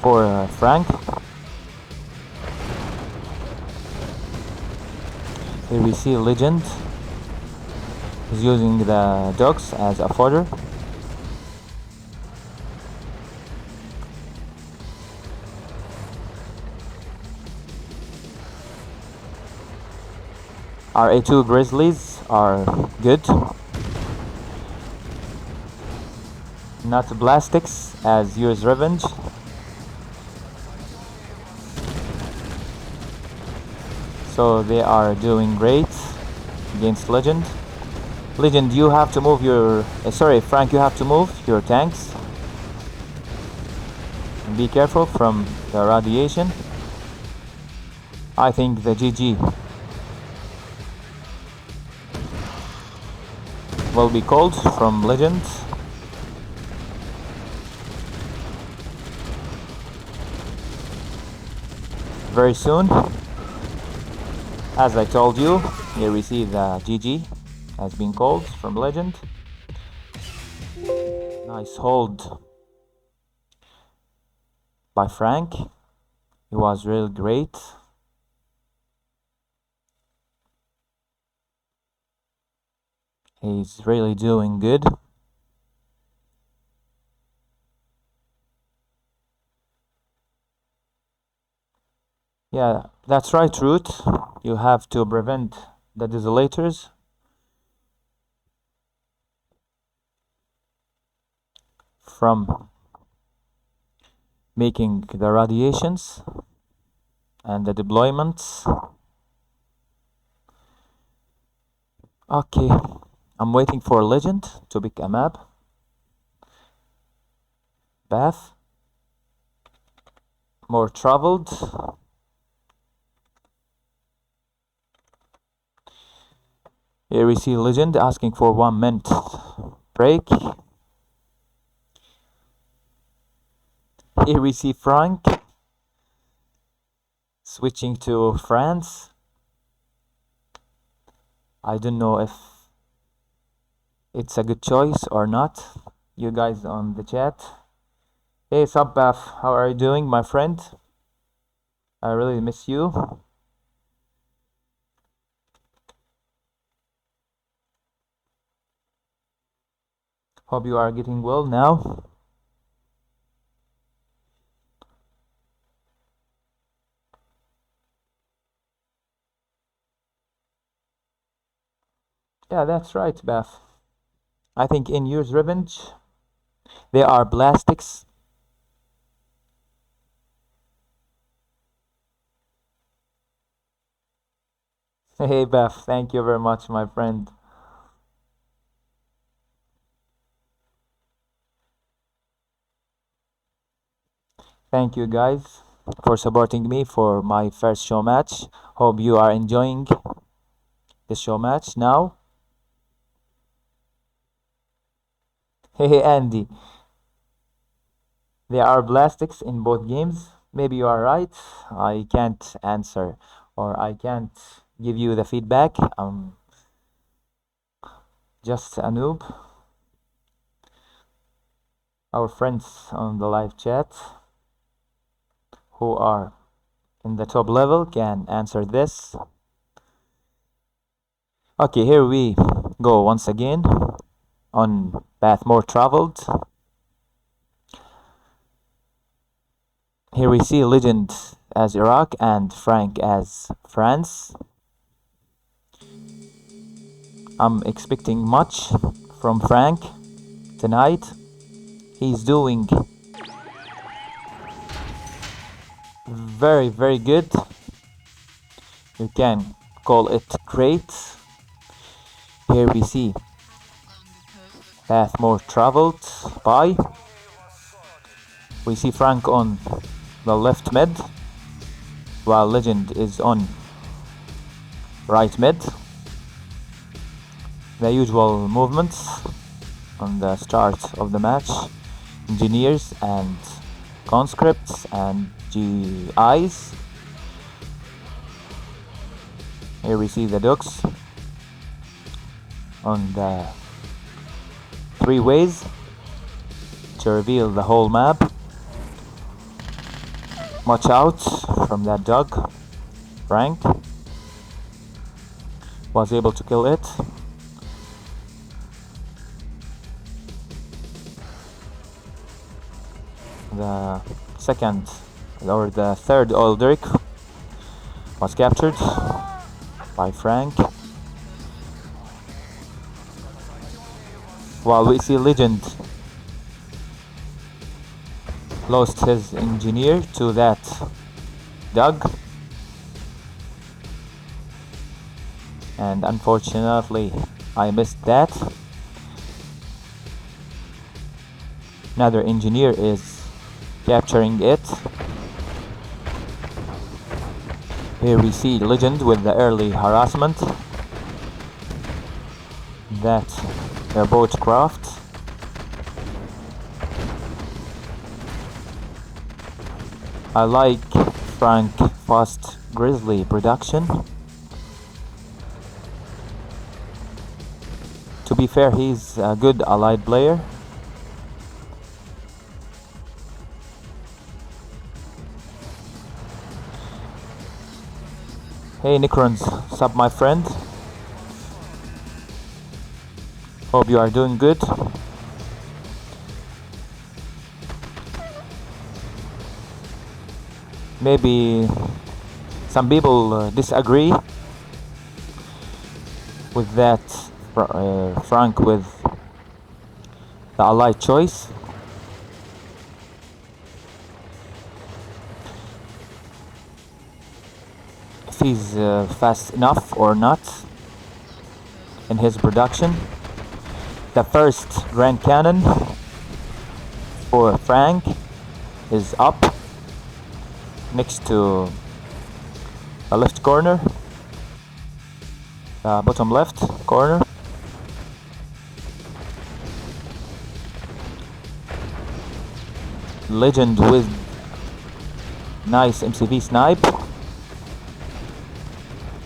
for Frank. Here we see Lgnd is using the dogs as a fodder. RA2 Grizzlies are good. Not Blastics as Year's Revenge. So they are doing great against Lgnd. Lgnd, you have to move your... sorry, Frank, you have to move your tanks. And be careful from the radiation. I think the GG will be called from Lgnd. Very soon. As I told you, here we see the GG has been called from Lgnd. Nice hold by Frank. He was really great. He's really doing good. Yeah, that's right, Root. You have to prevent the desolators from making the radiations and the deployments. Okay, I'm waiting for Lgnd to pick a map. Bath. More traveled. Here we see Lgnd asking for 1 minute break. Here we see Frank switching to France. I don't know if it's a good choice or not. You guys on the chat. Hey Subbaf, how are you doing, my friend? I really miss you. Hope you are getting well now. Yeah, that's right, Beth. I think in Year's Revenge, they are Blastics. Hey Beth, thank you very much, my friend. Thank you guys for supporting me for my first show match. Hope you are enjoying the show match now. Hey Andy, there are plastics in both games. Maybe you are right. I can't answer or I can't give you the feedback. I'm just a noob. Our friends on the live chat who are in the top level can answer this. Okay, here we go once again on path more traveled. Here we see Lgnd as Iraq and Frank as France. I'm expecting much from Frank tonight. He's doing very, very good. You can call it great. Here we see path more traveled by. We see Frank on the left mid, while Lgnd is on right mid. The usual movements on the start of the match. Engineers and conscripts and GIs. Here we see the ducks on the three ways to reveal the whole map. Watch out from that dog. Frank was able to kill it. The second or the third Aldrich was captured by Frank. While we see Lgnd lost his engineer to that dog, and unfortunately I missed that. Another engineer is capturing it. Here we see Lgnd with the early harassment that their boat craft. I like Frank Fast Grizzly production. To be fair, he's a good allied player. Hey Necrons, sup my friend. Hope you are doing good. Maybe some people disagree with that Frank with the allied choice. If he's fast enough or not in his production. The first Grand Cannon for Frank is up next to the left corner, bottom left corner. Lgnd with nice MCV snipe.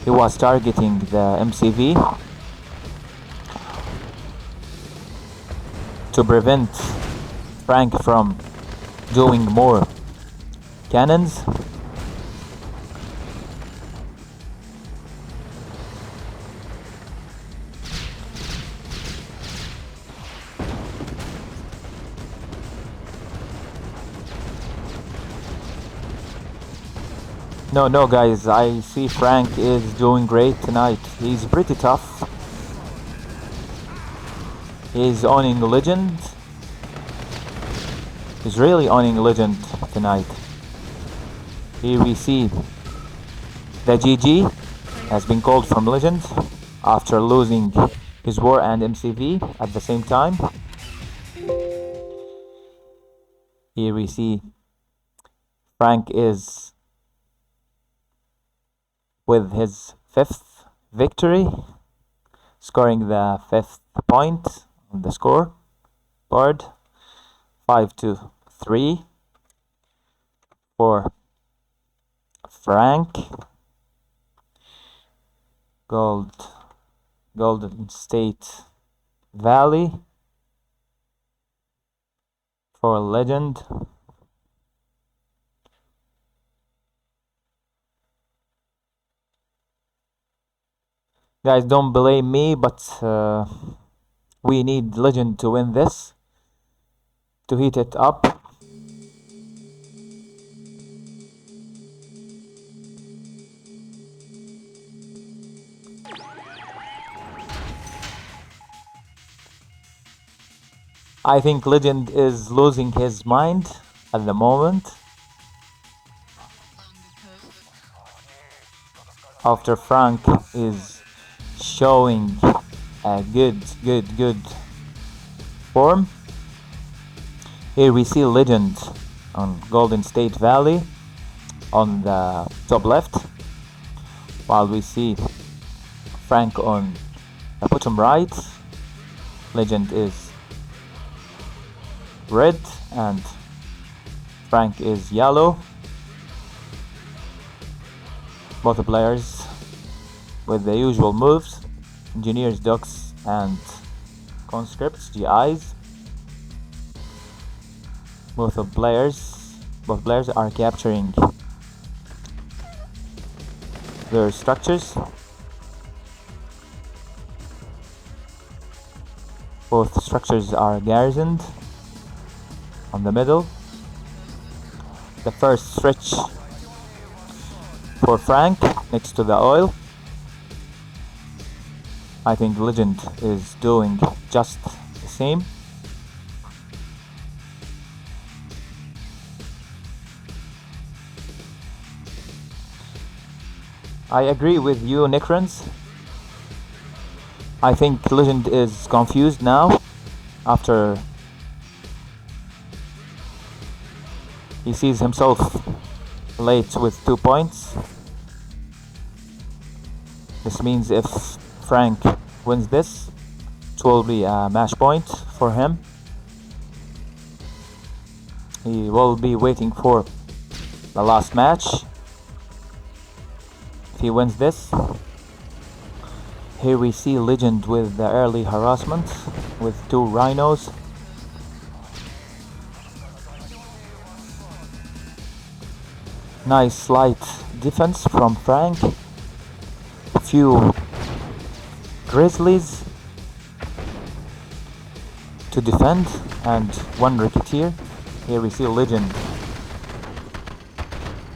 He was targeting the MCV to prevent Frank from doing more cannons. No guys, I see Frank is doing great tonight. He's pretty tough. He's owning Lgnd. He's really owning Lgnd tonight. Here we see the GG has been called from Legend after losing his war and MCV at the same time. Here we see Frank is with his 5th victory, scoring the 5th point on the score board. 5-3 for Frank. Golden State Valley for Legend. Guys, don't blame me, but we need Legend to win this, to heat it up. I think Legend is losing his mind at the moment. After Frank is showing a good form. Here we see Legend on Golden State Valley on the top left, while we see Frank on the bottom right. Legend is red and Frank is yellow. Both players with the usual moves: engineers, ducks, and conscripts, GIs. Both players are capturing their structures. Both structures are garrisoned on the middle. The first stretch for Frank next to the oil. I think Legend is doing just the same. I agree with you, Necrons. I think Legend is confused now after he sees himself late with 2 points. This means if Frank wins this, it will be a match point for him. He will be waiting for the last match. If he wins this, here we see Legend with the early harassment with 2 rhinos. Nice light defense from Frank. A few grizzlies to defend and 1 ricketeer. Here we see Legend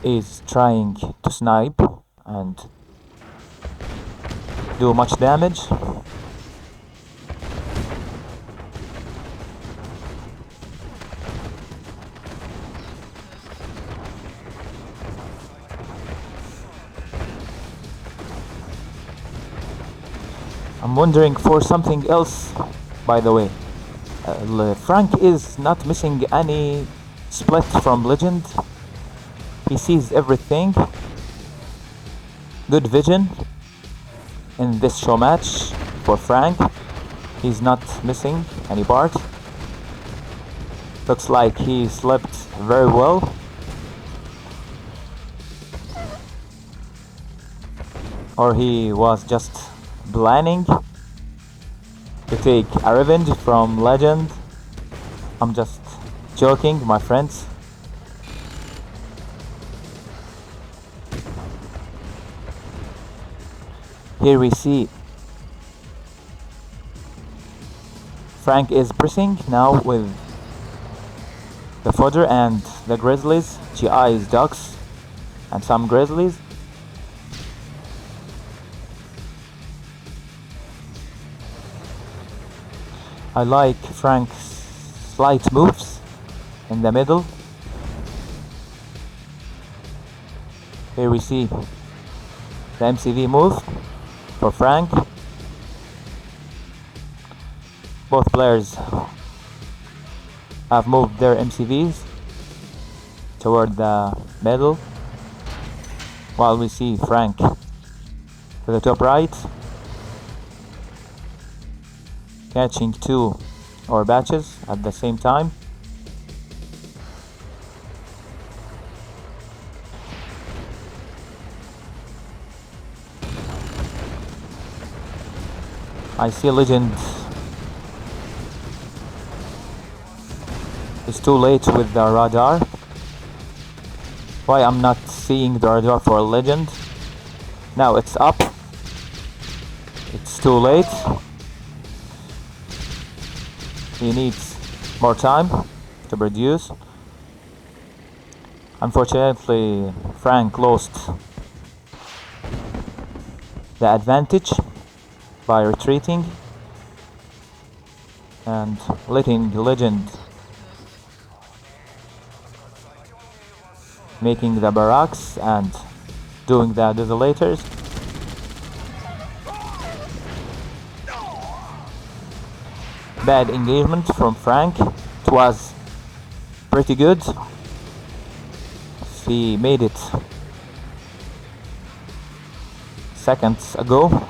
is trying to snipe and do much damage. I'm wondering for something else, by the way. Frank is not missing any split from Legend. He sees everything. Good vision in this show match for Frank. He's not missing any part. Looks like he slept very well. Or he was just planning to take a revenge from Legend. I'm just joking, my friends. Here we see Frank is pressing now with the fodder and the grizzlies, GIs, ducks, and some grizzlies. I like Frank's slight moves in the middle. Here we see the MCV move for Frank. Both players have moved their MCVs toward the middle, while we see Frank to the top right, catching two RA2s at the same time. I see Lgnd is too late with the radar. Why I'm not seeing the radar for Lgnd? Now it's up. It's too late. He needs more time to produce. Unfortunately, Frank lost the advantage by retreating and letting Lgnd making the barracks and doing the desolators. Bad engagement from Frank. It was pretty good. He made it seconds ago.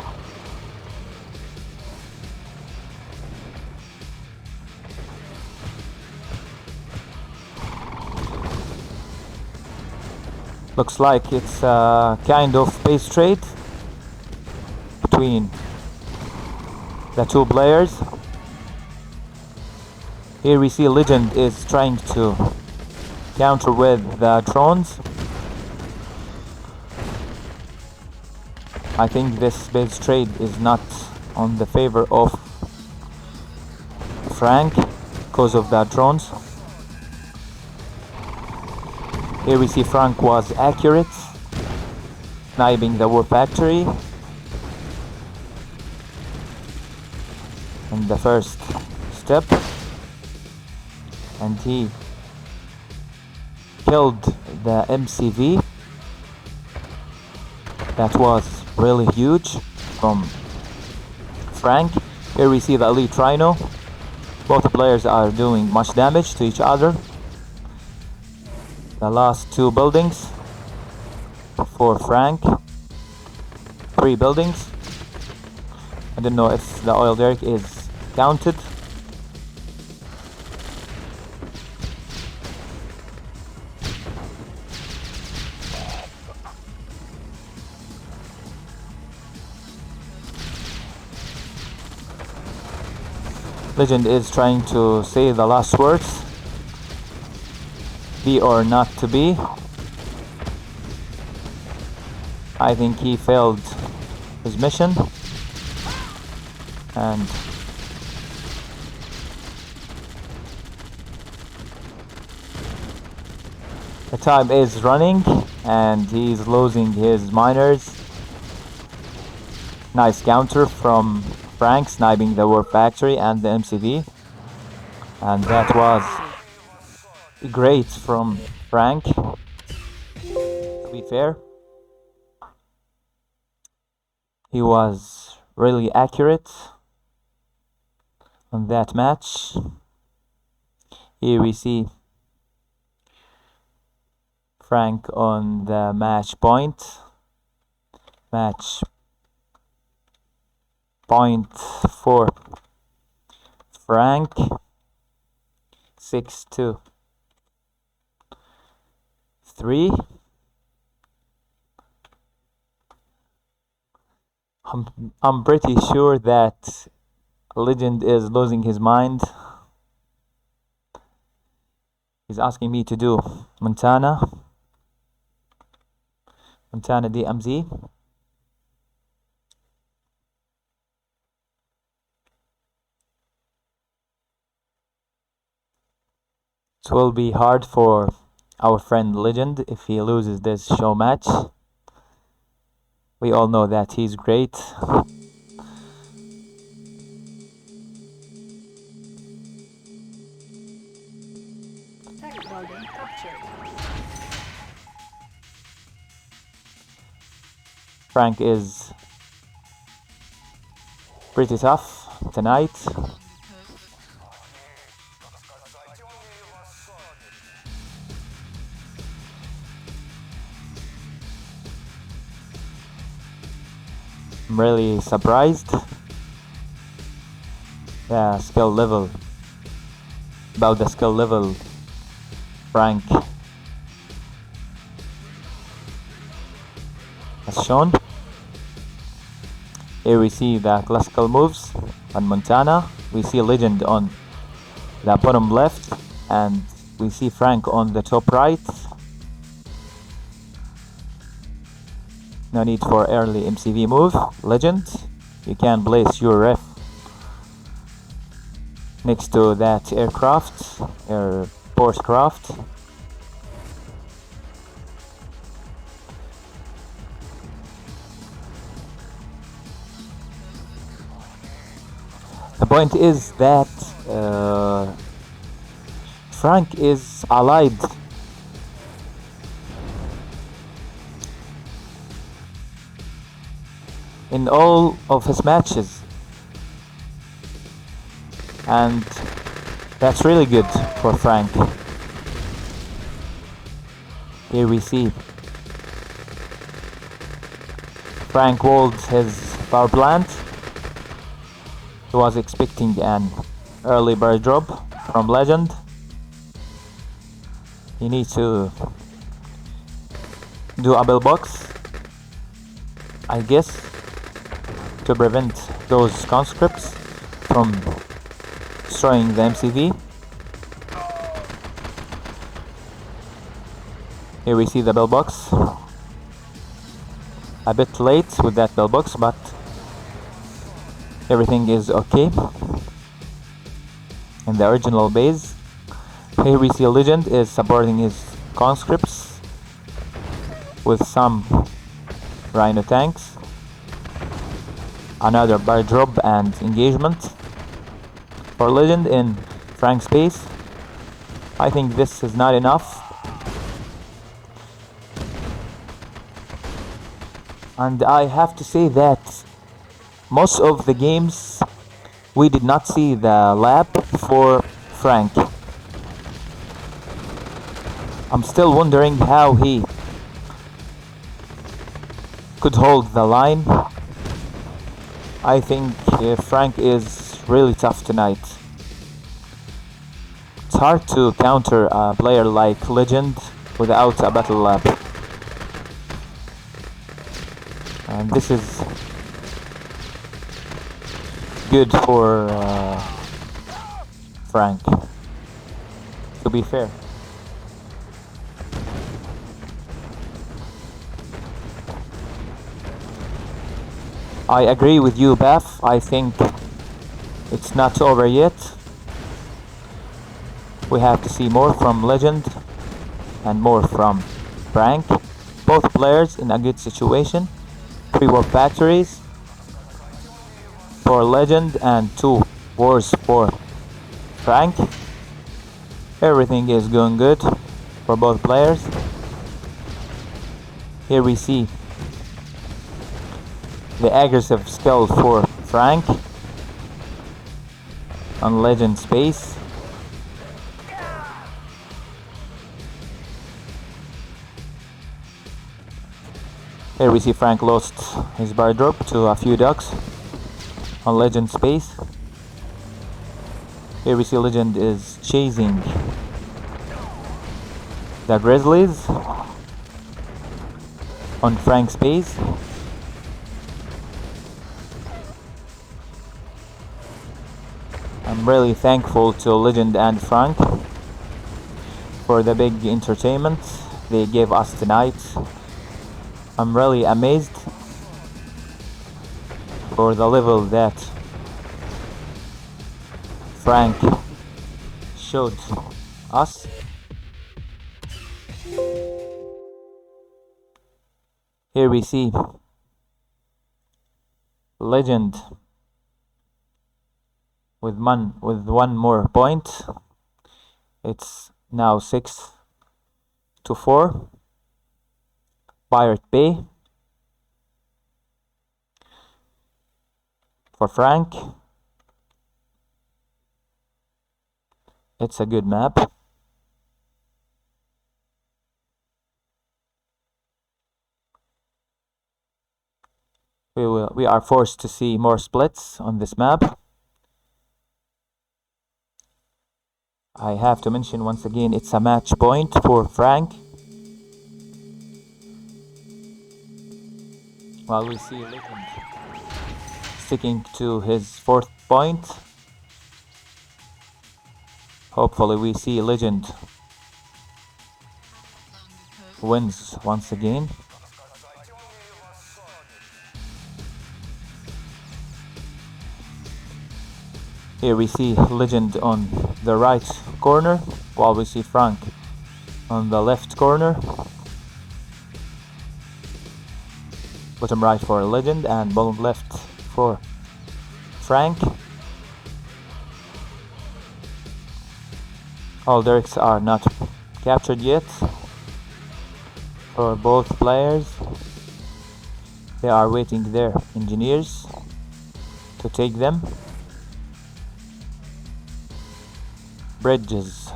Looks like it's a kind of base trade between the two players. Here we see Lgnd is trying to counter with the drones. I think this base trade is not on the favor of Frank because of the drones. Here we see Frank was accurate, sniping the war factory in the first step, and he killed the MCV. That was really huge from Frank. Here we see the elite Rhino. Both players are doing much damage to each other. The last two buildings for Frank. 3 buildings. I don't know if the oil derrick is counted. Lgnd is trying to say the last words. Be or not to be. I think he failed his mission, and the time is running and he's losing his miners. Nice counter from Frank, sniping the war factory and the MCV, and that was great from Frank, to be fair. He was really accurate on that match. Here we see Frank on the match point. Match point for Frank. 6-2. 3. I'm pretty sure that Lgnd is losing his mind. He's asking me to do Montana DMZ. It will be hard for our friend Lgnd if he loses this show match. We all know that he's great. Frank is pretty tough tonight. I'm really surprised. Yeah, skill level. About the skill level Frank has shown. Here we see the classical moves on Montana. We see Legend on the bottom left, and we see Frank on the top right. No need for early MCV move. Legend, you can place your ref next to that aircraft, airport craft. The point is that Frank is allied in all of his matches, and that's really good for Frank. Here we see Frank walled his power plant. He was expecting an early bird drop from Legend. He needs to do a bell box, I guess, to prevent those conscripts from destroying the MCV. Here we see the bell box. A bit late with that bell box, but everything is okay in the original base. Here we see Legend is supporting his conscripts with some Rhino tanks. Another bar drop and engagement for Legend in Frank's base. I think this is not enough, and I have to say that most of the games we did not see the lab for Frank. I'm still wondering how he could hold the line. I think Frank is really tough tonight. It's hard to counter a player like Legend without a battle lab. And this is good for Frank, to be fair. I agree with you, Beth. I think it's not over yet. We have to see more from Legend and more from Frank. Both players in a good situation. 3 warp factories for Legend and 2 wars for Frank. Everything is going good for both players. Here we see the aggressive skill for Frank on Legend space. Here we see Frank lost his bar drop to a few ducks on Legend space. Here we see Legend is chasing the Grizzlies on Frank's base. I'm really thankful to Legend and Frank for the big entertainment they gave us tonight. I'm really amazed for the level that Frank showed us. Here we see Legend with one more point. It's now 6-4. Pirate Bay. for Frank. It's a good map. We are forced to see more splits on this map. I have to mention once again, it's a match point for Frank. While we see Lgnd sticking to his 4th point. Hopefully we see Lgnd wins once again. Here we see Lgnd on the right corner, while we see Frank on the left corner. Bottom right for Lgnd and bottom left for Frank. All derricks are not captured yet for both players. They are waiting their engineers to take them. Bridges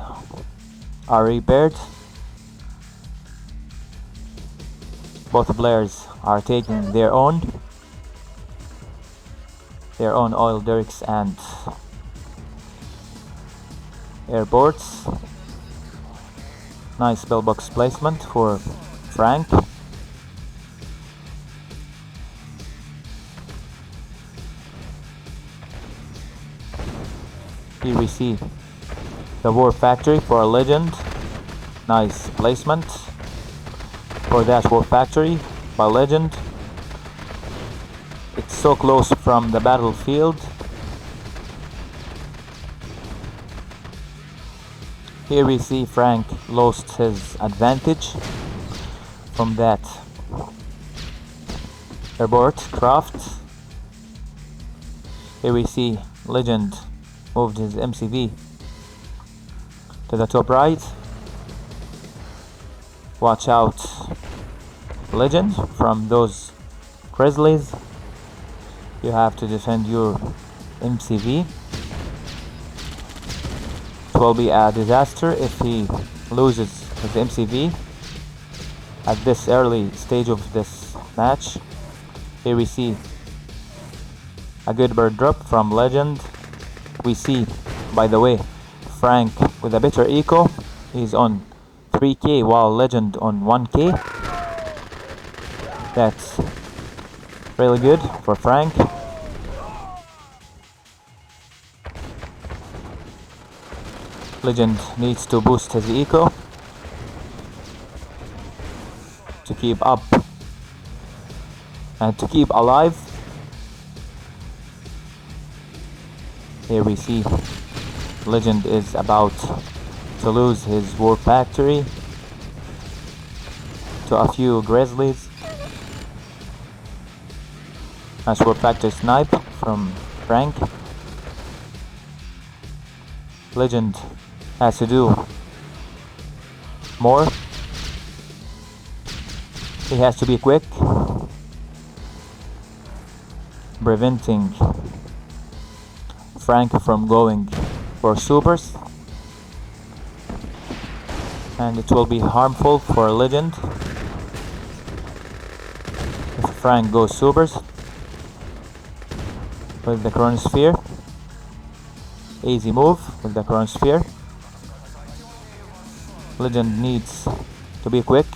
are repaired. Both players are taking their own oil derricks and airports. Nice pillbox placement for Frank. Here we see the war factory for Lgnd. Nice placement for that war factory by Lgnd. It's so close from the battlefield. Here we see Frank lost his advantage from that airport craft. Here we see Lgnd moved his MCV to the top right. Watch out, Lgnd, from those grizzlies. You have to defend your MCV. It will be a disaster if he loses his MCV at this early stage of this match. Here we see a good bird drop from Lgnd. We see, by the way, Frank with a better eco. He's on 3k while Lgnd on 1k. That's really good for Frank. Lgnd needs to boost his eco to keep up and to keep alive. Here we see Lgnd is about to lose his war factory to a few grizzlies. Nice war factory snipe from Frank. Lgnd has to do more. He has to be quick, preventing Frank from going for supers, and it will be harmful for Lgnd if Frank goes supers with the chronosphere. Easy move with the chronosphere. Lgnd needs to be quick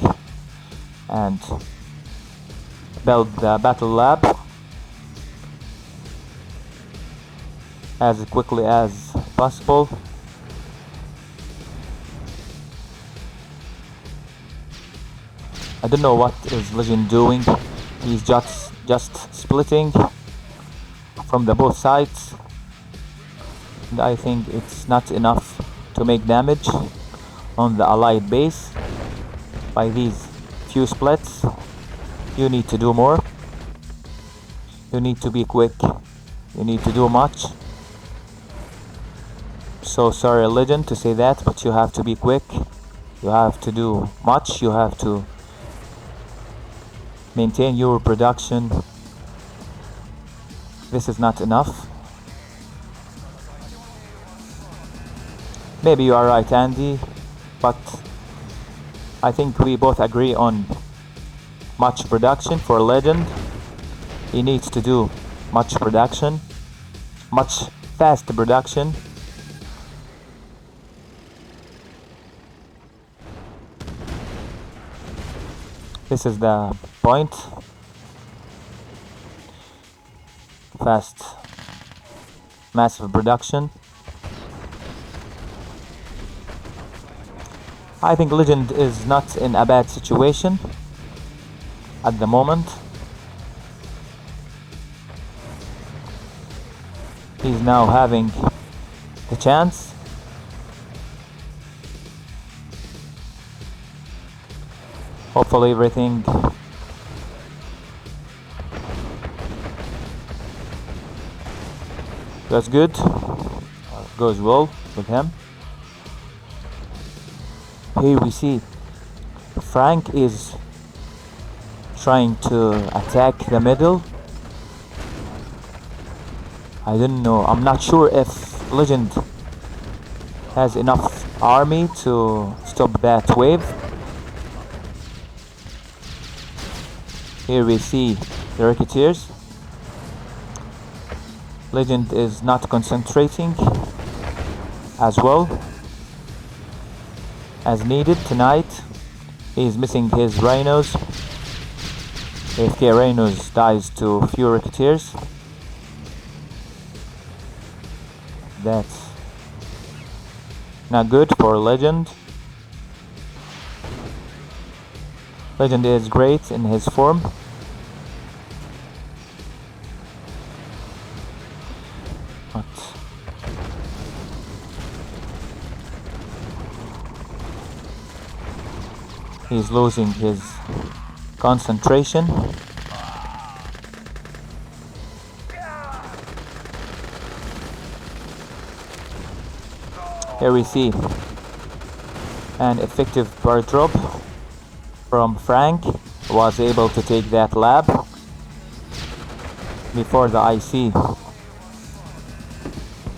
and build the battle lab as quickly as possible. I don't know what is Lgnd doing. He's just splitting from the both sides, and I think it's not enough to make damage on the allied base by these few splits. You need to do more. You need to be quick. You need to do much. So sorry, Lgnd, to say that, but you have to be quick. You have to do much. You have to maintain your production This is not enough. Maybe you are right, Andy, but I think we both agree on much production for Legend. He needs to do much production, much fast production. This is the point. Fast, massive production. I think Legend is not in a bad situation at the moment. He's now having the chance. Hopefully everything goes good, goes well with him. Here we see Frank is trying to attack the middle. I don't know, I'm not sure if Legend has enough army to stop that wave. Here we see the Rocketeers. Legend is not concentrating as well as needed tonight. He is missing his Rhinos. AFK Rhinos dies to few Rocketeers. That's not good for Legend. Legend is great in his form. But he's losing his concentration. Here we see an effective bar drop from Frank, who was able to take that lab before the IC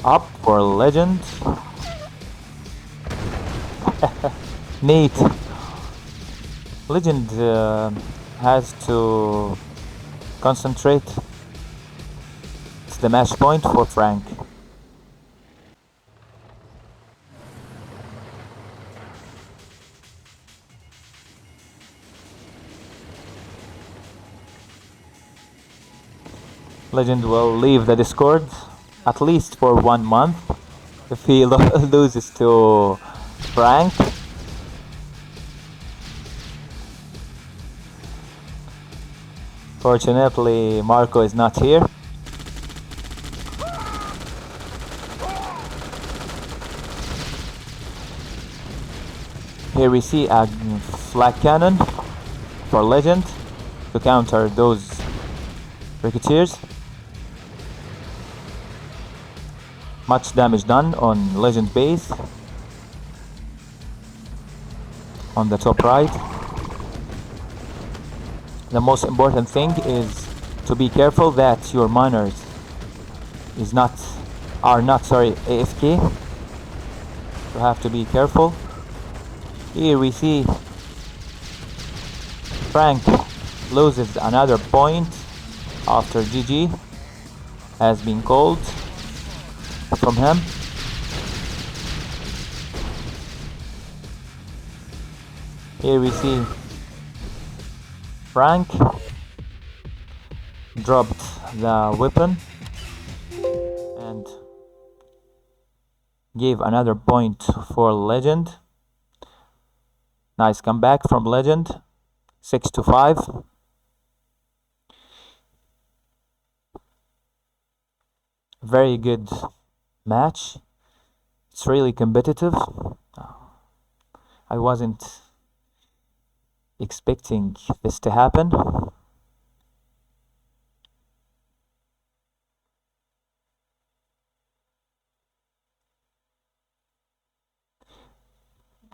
up for Legend. Neat. Legend has to concentrate. It's the match point for Frank. Legend will leave the Discord at least for 1 month if he loses to Frank. Fortunately, Marco is not here. Here we see a flag cannon for Legend to counter those Rocketeers. Much damage done on Legend base on the top right. The most important thing is to be careful that your miners are not AFK. You have to be careful. Here we see Frank loses another point after GG has been called from him. Here we see Frank dropped the weapon and gave another point for Legend. Nice comeback from Legend. 6-5. Very good match. It's really competitive. I wasn't expecting this to happen.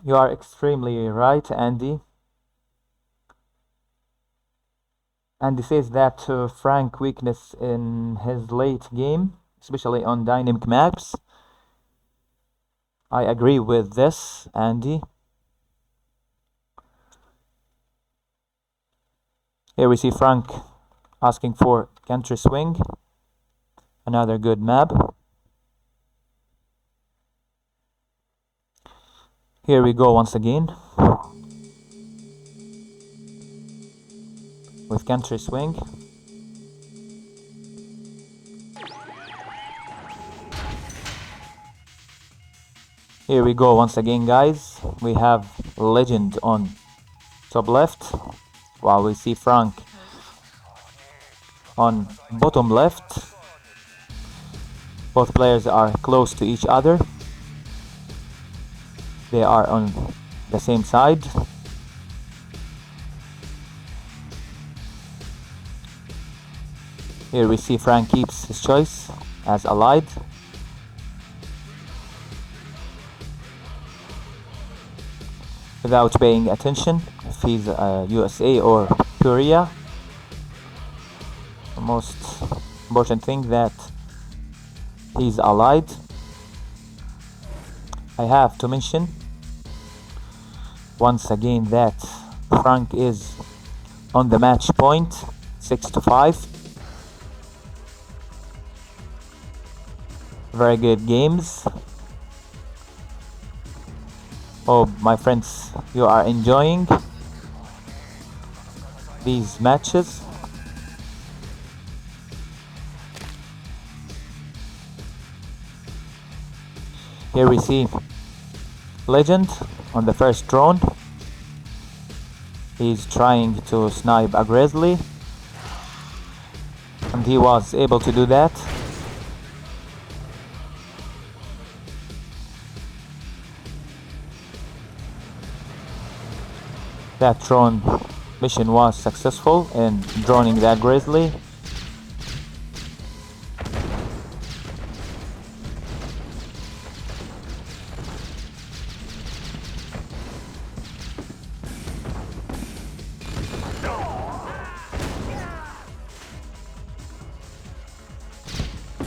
You are extremely right, Andy. And he says that Frank weakness in his late game, especially on dynamic maps. I agree with this, Andy. Here we see Frank asking for country swing. Another good map. Here we go once again with country swing. Here we go once again, guys. We have Legend on top left, while we see Frank on bottom left. Both players are close to each other. They are on the same side. Here we see Frank keeps his choice as allied. Without paying attention if he's USA or Korea. The most important thing that he's allied. I have to mention once again that Frank is on the match point 6-5. Very good games. Hope my friends you are enjoying these matches. Here we see Legend on the first drone. He's trying to snipe aggressively, and he was able to do that. That drone mission was successful in droning that grizzly.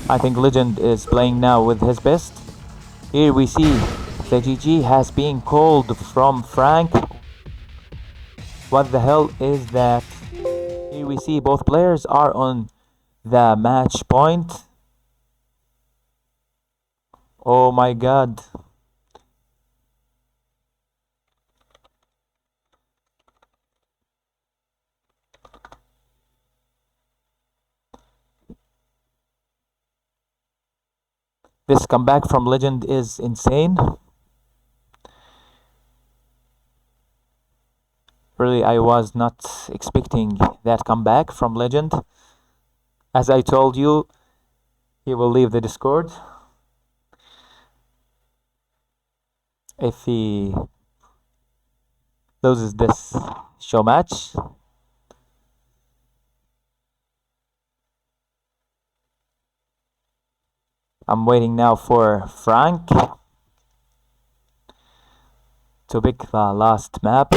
I think Legend is playing now with his best. Here we see the GG has been called from Frank. What the hell is that? Here we see both players are on the match point. Oh my god. This comeback from Legend is insane. Really, I was not expecting that comeback from Legend. As I told you, he will leave the Discord if he loses this show match. I'm waiting now for Frank to pick the last map.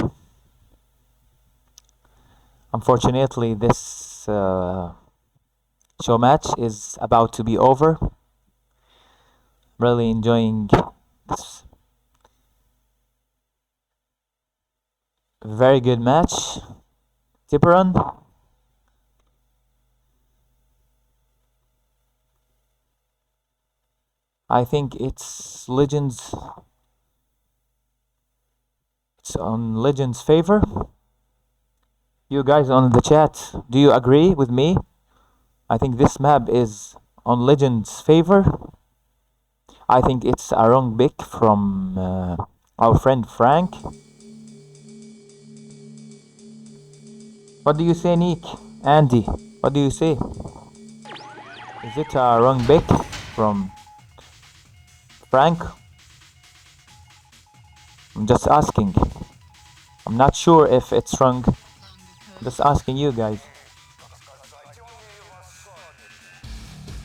Unfortunately, this show match is about to be over. Really enjoying this very good match. Tiburon. I think it's Legends. It's on Legends' favor. You guys on the chat, do you agree with me? I think this map is on Legends' favor. I think it's a wrong pick from our friend Frank. What do you say, Nick? Andy, what do you say? Is it a wrong pick from Frank? I'm just asking. I'm not sure if it's wrong. Just asking you guys.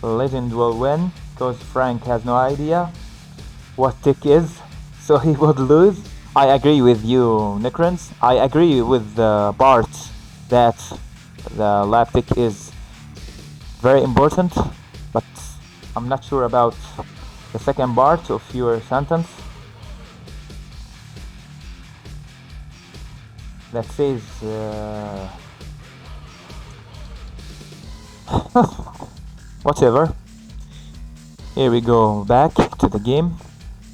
Legend will win because Frank has no idea what tick is, so he would lose. I agree with you, Necrons. I agree with Bart that the lab tick is very important, but I'm not sure about the second part of your sentence that says whatever. Here we go back to the game.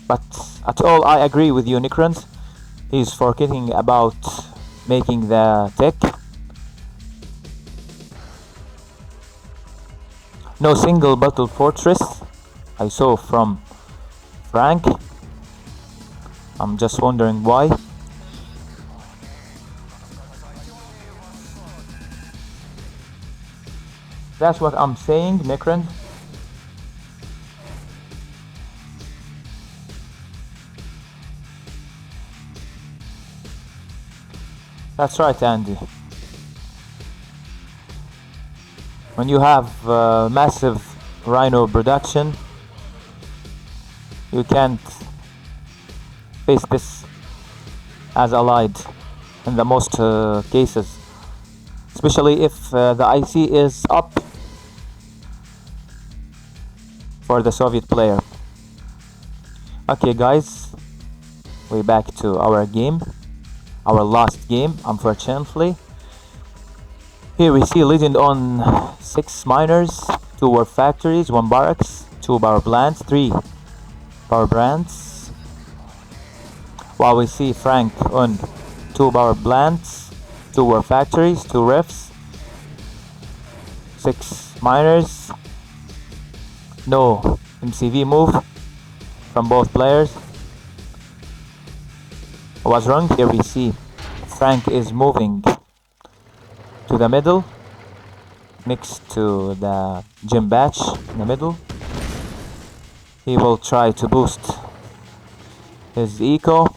But at all, I agree with you, Necrons. He's forgetting about making the tech. No single battle fortress I saw from Frank. I'm just wondering why. That's what I'm saying, Necrons. That's right, Andy. When you have massive Rhino production, you can't face this as allied in the most cases, especially if the IC is up for the Soviet player. Okay guys, we're back to our game, our last game, unfortunately. Here we see Lgnd on 6 miners, 2 war factories, 1 barracks, 2 power plants, 3 power plants. While we see Frank on 2 power plants, 2 war factories, 2 rifts, 6 miners, no MCV move from both players. I was wrong. Here we see Frank is moving to the middle next to the gym batch in the middle. He will try to boost his eco,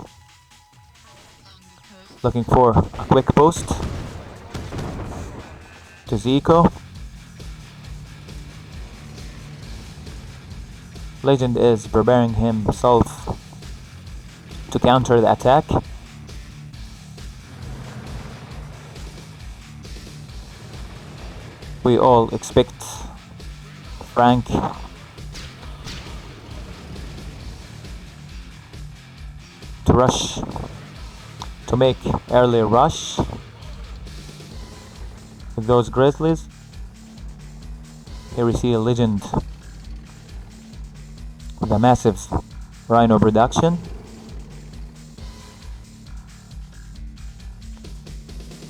looking for a quick boost to his eco. Lgnd is preparing himself to counter the attack. We all expect Frank to rush, to make early rush with those grizzlies. Here we see a Lgnd with a massive Rhino production.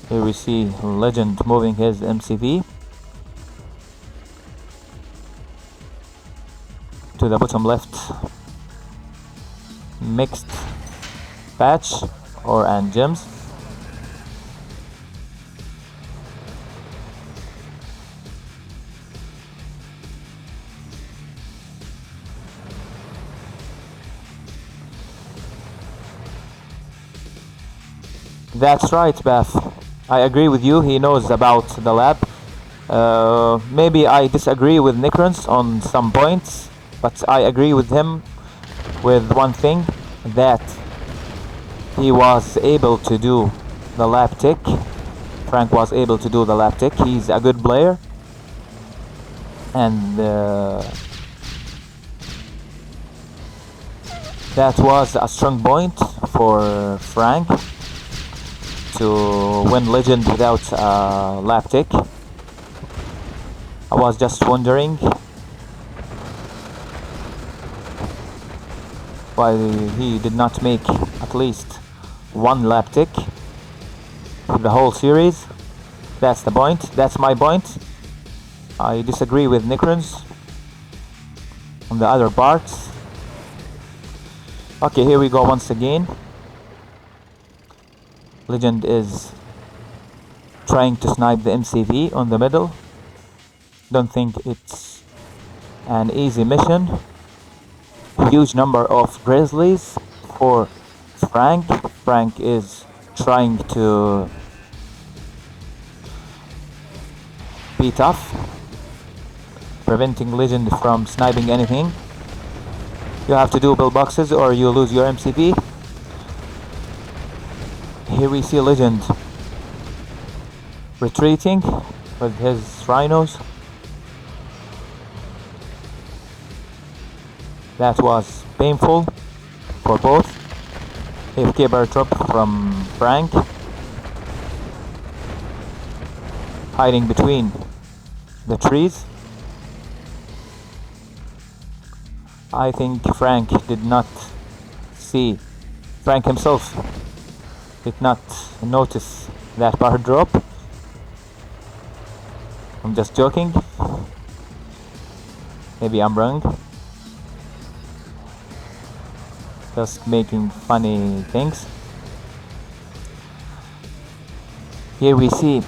Here we see Lgnd moving his MCV to the bottom left mixed patch or and gems. That's right, Beth. I agree with you. He knows about the lab. Maybe I disagree with Necrons on some points, but I agree with him with one thing, that he was able to do the lab tick. Frank was able to do the lab tick. He's a good player, and that was a strong point for Frank to win Lgnd without a lab tick. I was just wondering why he did not make at least 1 lab tick for the whole series. That's the point. That's my point. I disagree with Necrons on the other parts. Okay, here we go once again. Lgnd is trying to snipe the MCV on the middle. Don't think it's an easy mission. Huge number of grizzlies for Frank. Frank is trying to be tough, preventing Lgnd from sniping anything. You have to do pillboxes or you lose your MCV. Here we see Lgnd retreating with his rhinos. That was painful for both. AFK barrel drop from Frank, hiding between the trees. I think Frank himself did not notice that barrel drop. I'm just joking. Maybe I'm wrong. Just making funny things. Here we see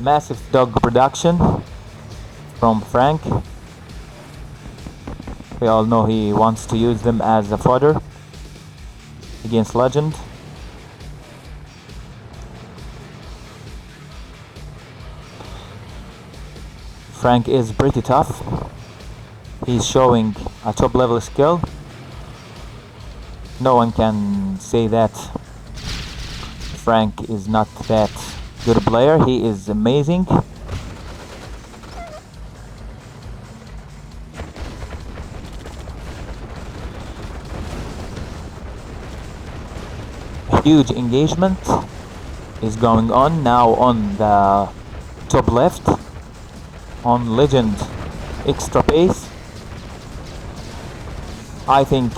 massive dog production from Frank. We all know he wants to use them as a fodder against Lgnd. Frank is pretty tough. He's showing a top level skill. No one can say that Frank is not that good a player. He is amazing. A huge engagement is going on now on the top left on Lgnd extra base. I think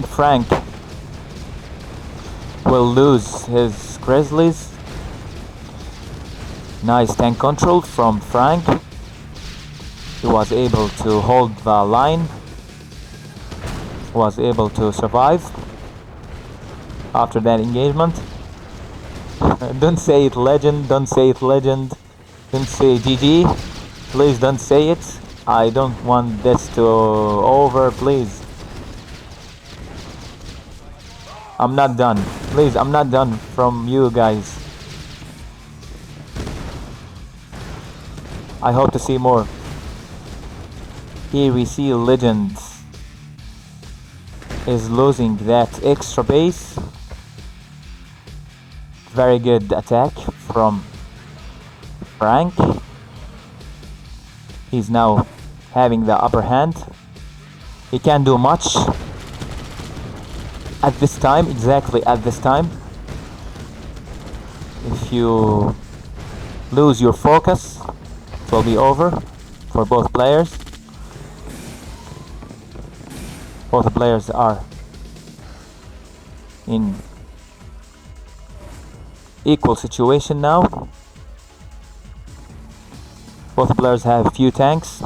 Frank will lose his Grizzlies. Nice tank control from Frank. He was able to hold the line, was able to survive after that engagement. Don't say it Lgnd, don't say it Lgnd, don't say GG, please don't say it. I don't want this to over, please. I'm not done. Please, I'm not done from you guys. I hope to see more. Here we see Lgnd is losing that extra base. Very good attack from Frank. He's now having the upper hand. He can't do much at this time, exactly at this time. If you lose your focus, it will be over for both players. Both players are in equal situation now. Both players have few tanks,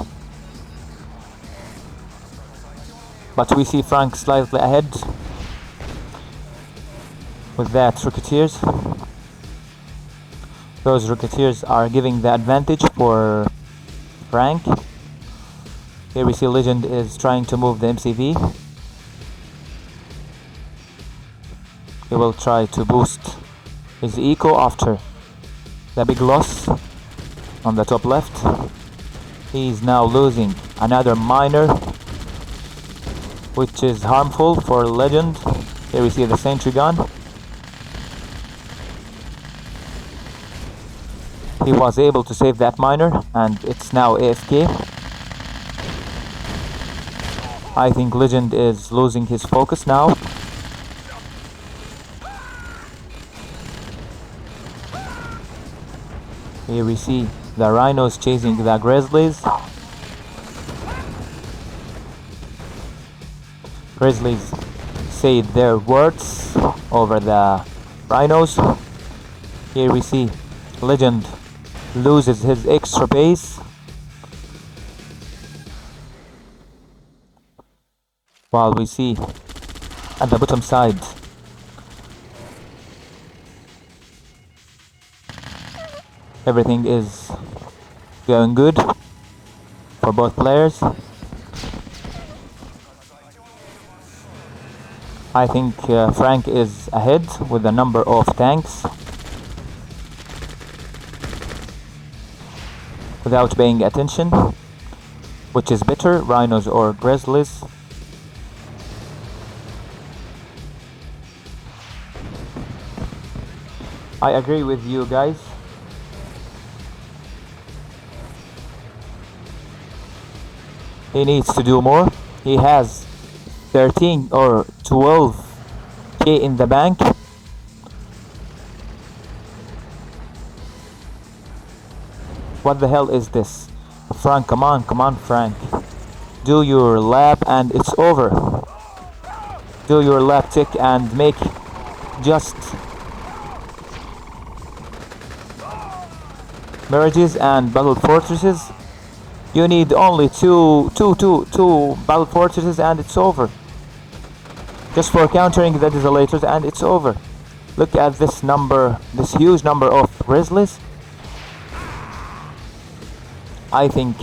but we see Frank slightly ahead with that Rocketeers. Those Rocketeers are giving the advantage for Frank. Here we see Lgnd is trying to move the MCV. He will try to boost his eco after the big loss on the top left. He's now losing another miner, which is harmful for Lgnd. Here we see the sentry gun. He was able to save that miner and it's now AFK. I think Lgnd is losing his focus now. Here we see the rhinos chasing the Grizzlies. Grizzlies say their words over the rhinos. Here we see Lgnd loses his extra base, while we see at the bottom side everything is going good for both players. I think Frank is ahead with a number of tanks without paying attention. Which is better, rhinos or Grizzlies? I agree with you guys. He needs to do more. He has 13 or 12k in the bank. What the hell is this? Frank, come on, Frank. Do your lap and it's over. Do your lap tick and make just mirages and battle fortresses. You need only two battle fortresses and it's over. Just for countering the desolators and it's over. Look at this number, this huge number of grizzlies. I think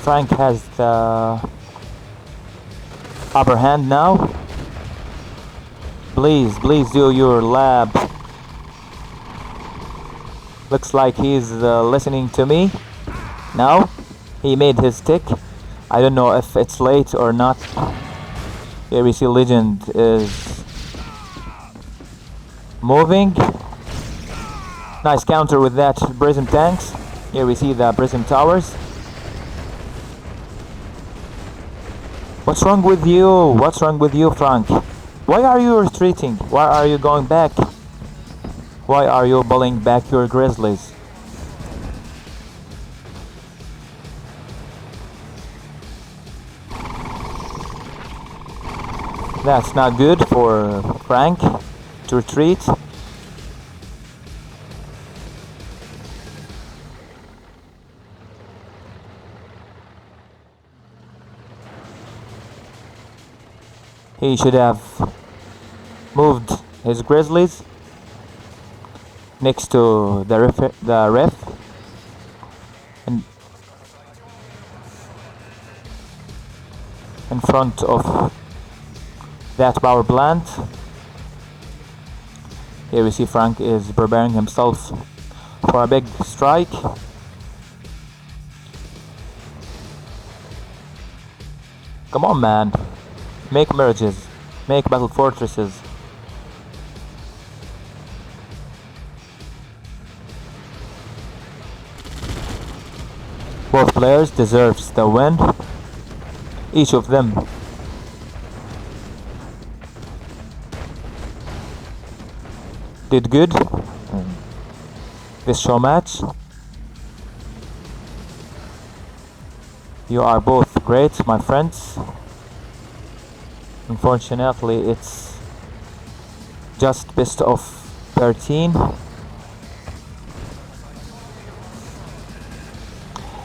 Frank has the upper hand now. Please do your lab. Looks like he's listening to me. Now he made his tick. I don't know if it's late or not. Here we see Lgnd is moving. Nice counter with that prism tanks. Here we see the prism towers. What's wrong with you? What's wrong with you, Frank? Why are you retreating? Why are you going back? Why are you pulling back your grizzlies? That's not good for Frank to retreat. He should have moved his grizzlies next to the ref and in front of that power plant. Here we see Frank is preparing himself for a big strike. Come on, man. Make merges. Make battle fortresses. Both players deserves the win. Each of them did good. This show match. You are both great, my friends. Unfortunately, it's just best of 13.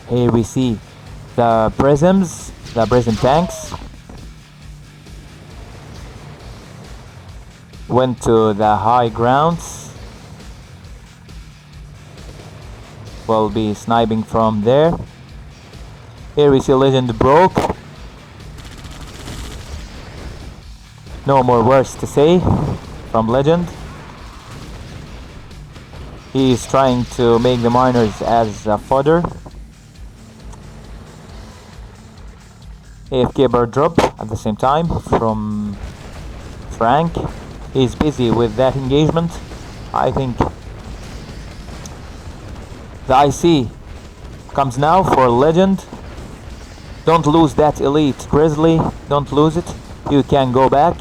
Here we see the prisms, the prism tanks went to the high grounds. We'll be sniping from there. Here we see Lgnd broke. No more words to say from Lgnd. He is trying to make the miners as fodder. AFK bird drop at the same time from Frank. He's busy with that engagement. I think the IC comes now for Lgnd. Don't lose that elite grizzly. Don't lose it. You can go back.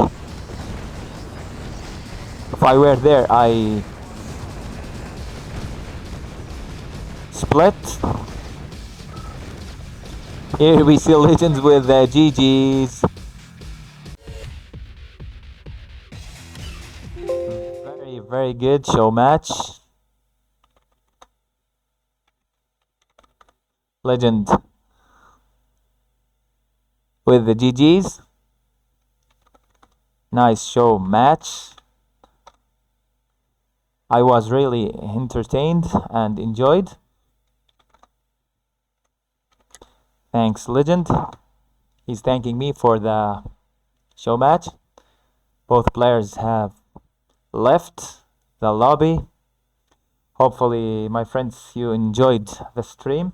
If I were there, I split. Here we see Lgnd with the GG's. Very good show match. Lgnd with the GG's. Nice show match. I was really entertained and enjoyed. Thanks, Lgnd. He's thanking me for the show match. Both players have left the lobby. Hopefully, my friends, you enjoyed the stream.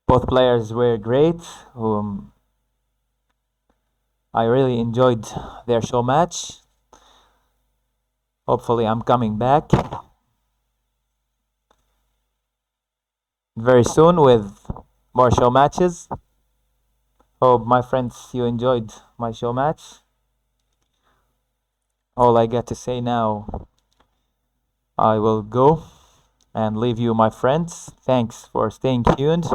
Both players were great. I really enjoyed their show match. Hopefully, I'm coming back. very soon with more show matches. Hope my friends you enjoyed my show match. All I got to say now, I will go and leave you, my friends. Thanks for staying tuned.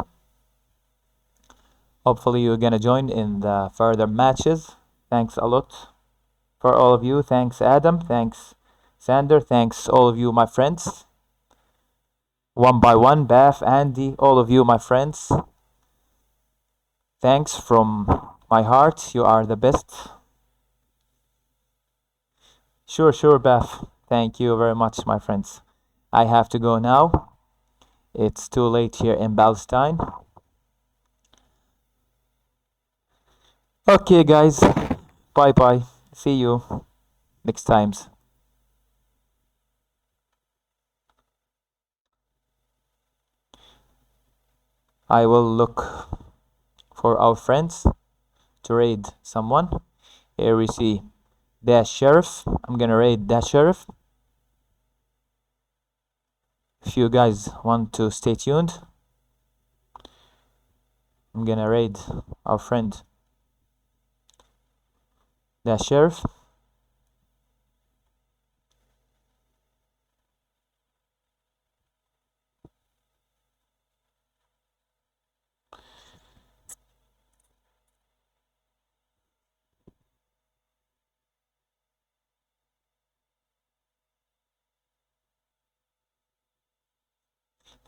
Hopefully you're gonna join in the further matches. Thanks a lot for all of you. Thanks Adam. Thanks Sander. Thanks all of you, my friends. One by one, Baf, Andy, all of you, my friends. Thanks from my heart. You are the best. Sure, Baf. Thank you very much, my friends. I have to go now. It's too late here in Palestine. Okay, guys. Bye bye. See you next times. I will look for our friends to raid someone. Here we see Dash Sheriff. I'm gonna raid Dash Sheriff. If you guys want to stay tuned, I'm gonna raid our friend Dash Sheriff.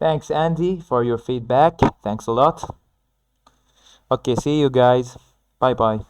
Thanks, Andy, for your feedback. Thanks a lot. Okay, see you guys. Bye bye.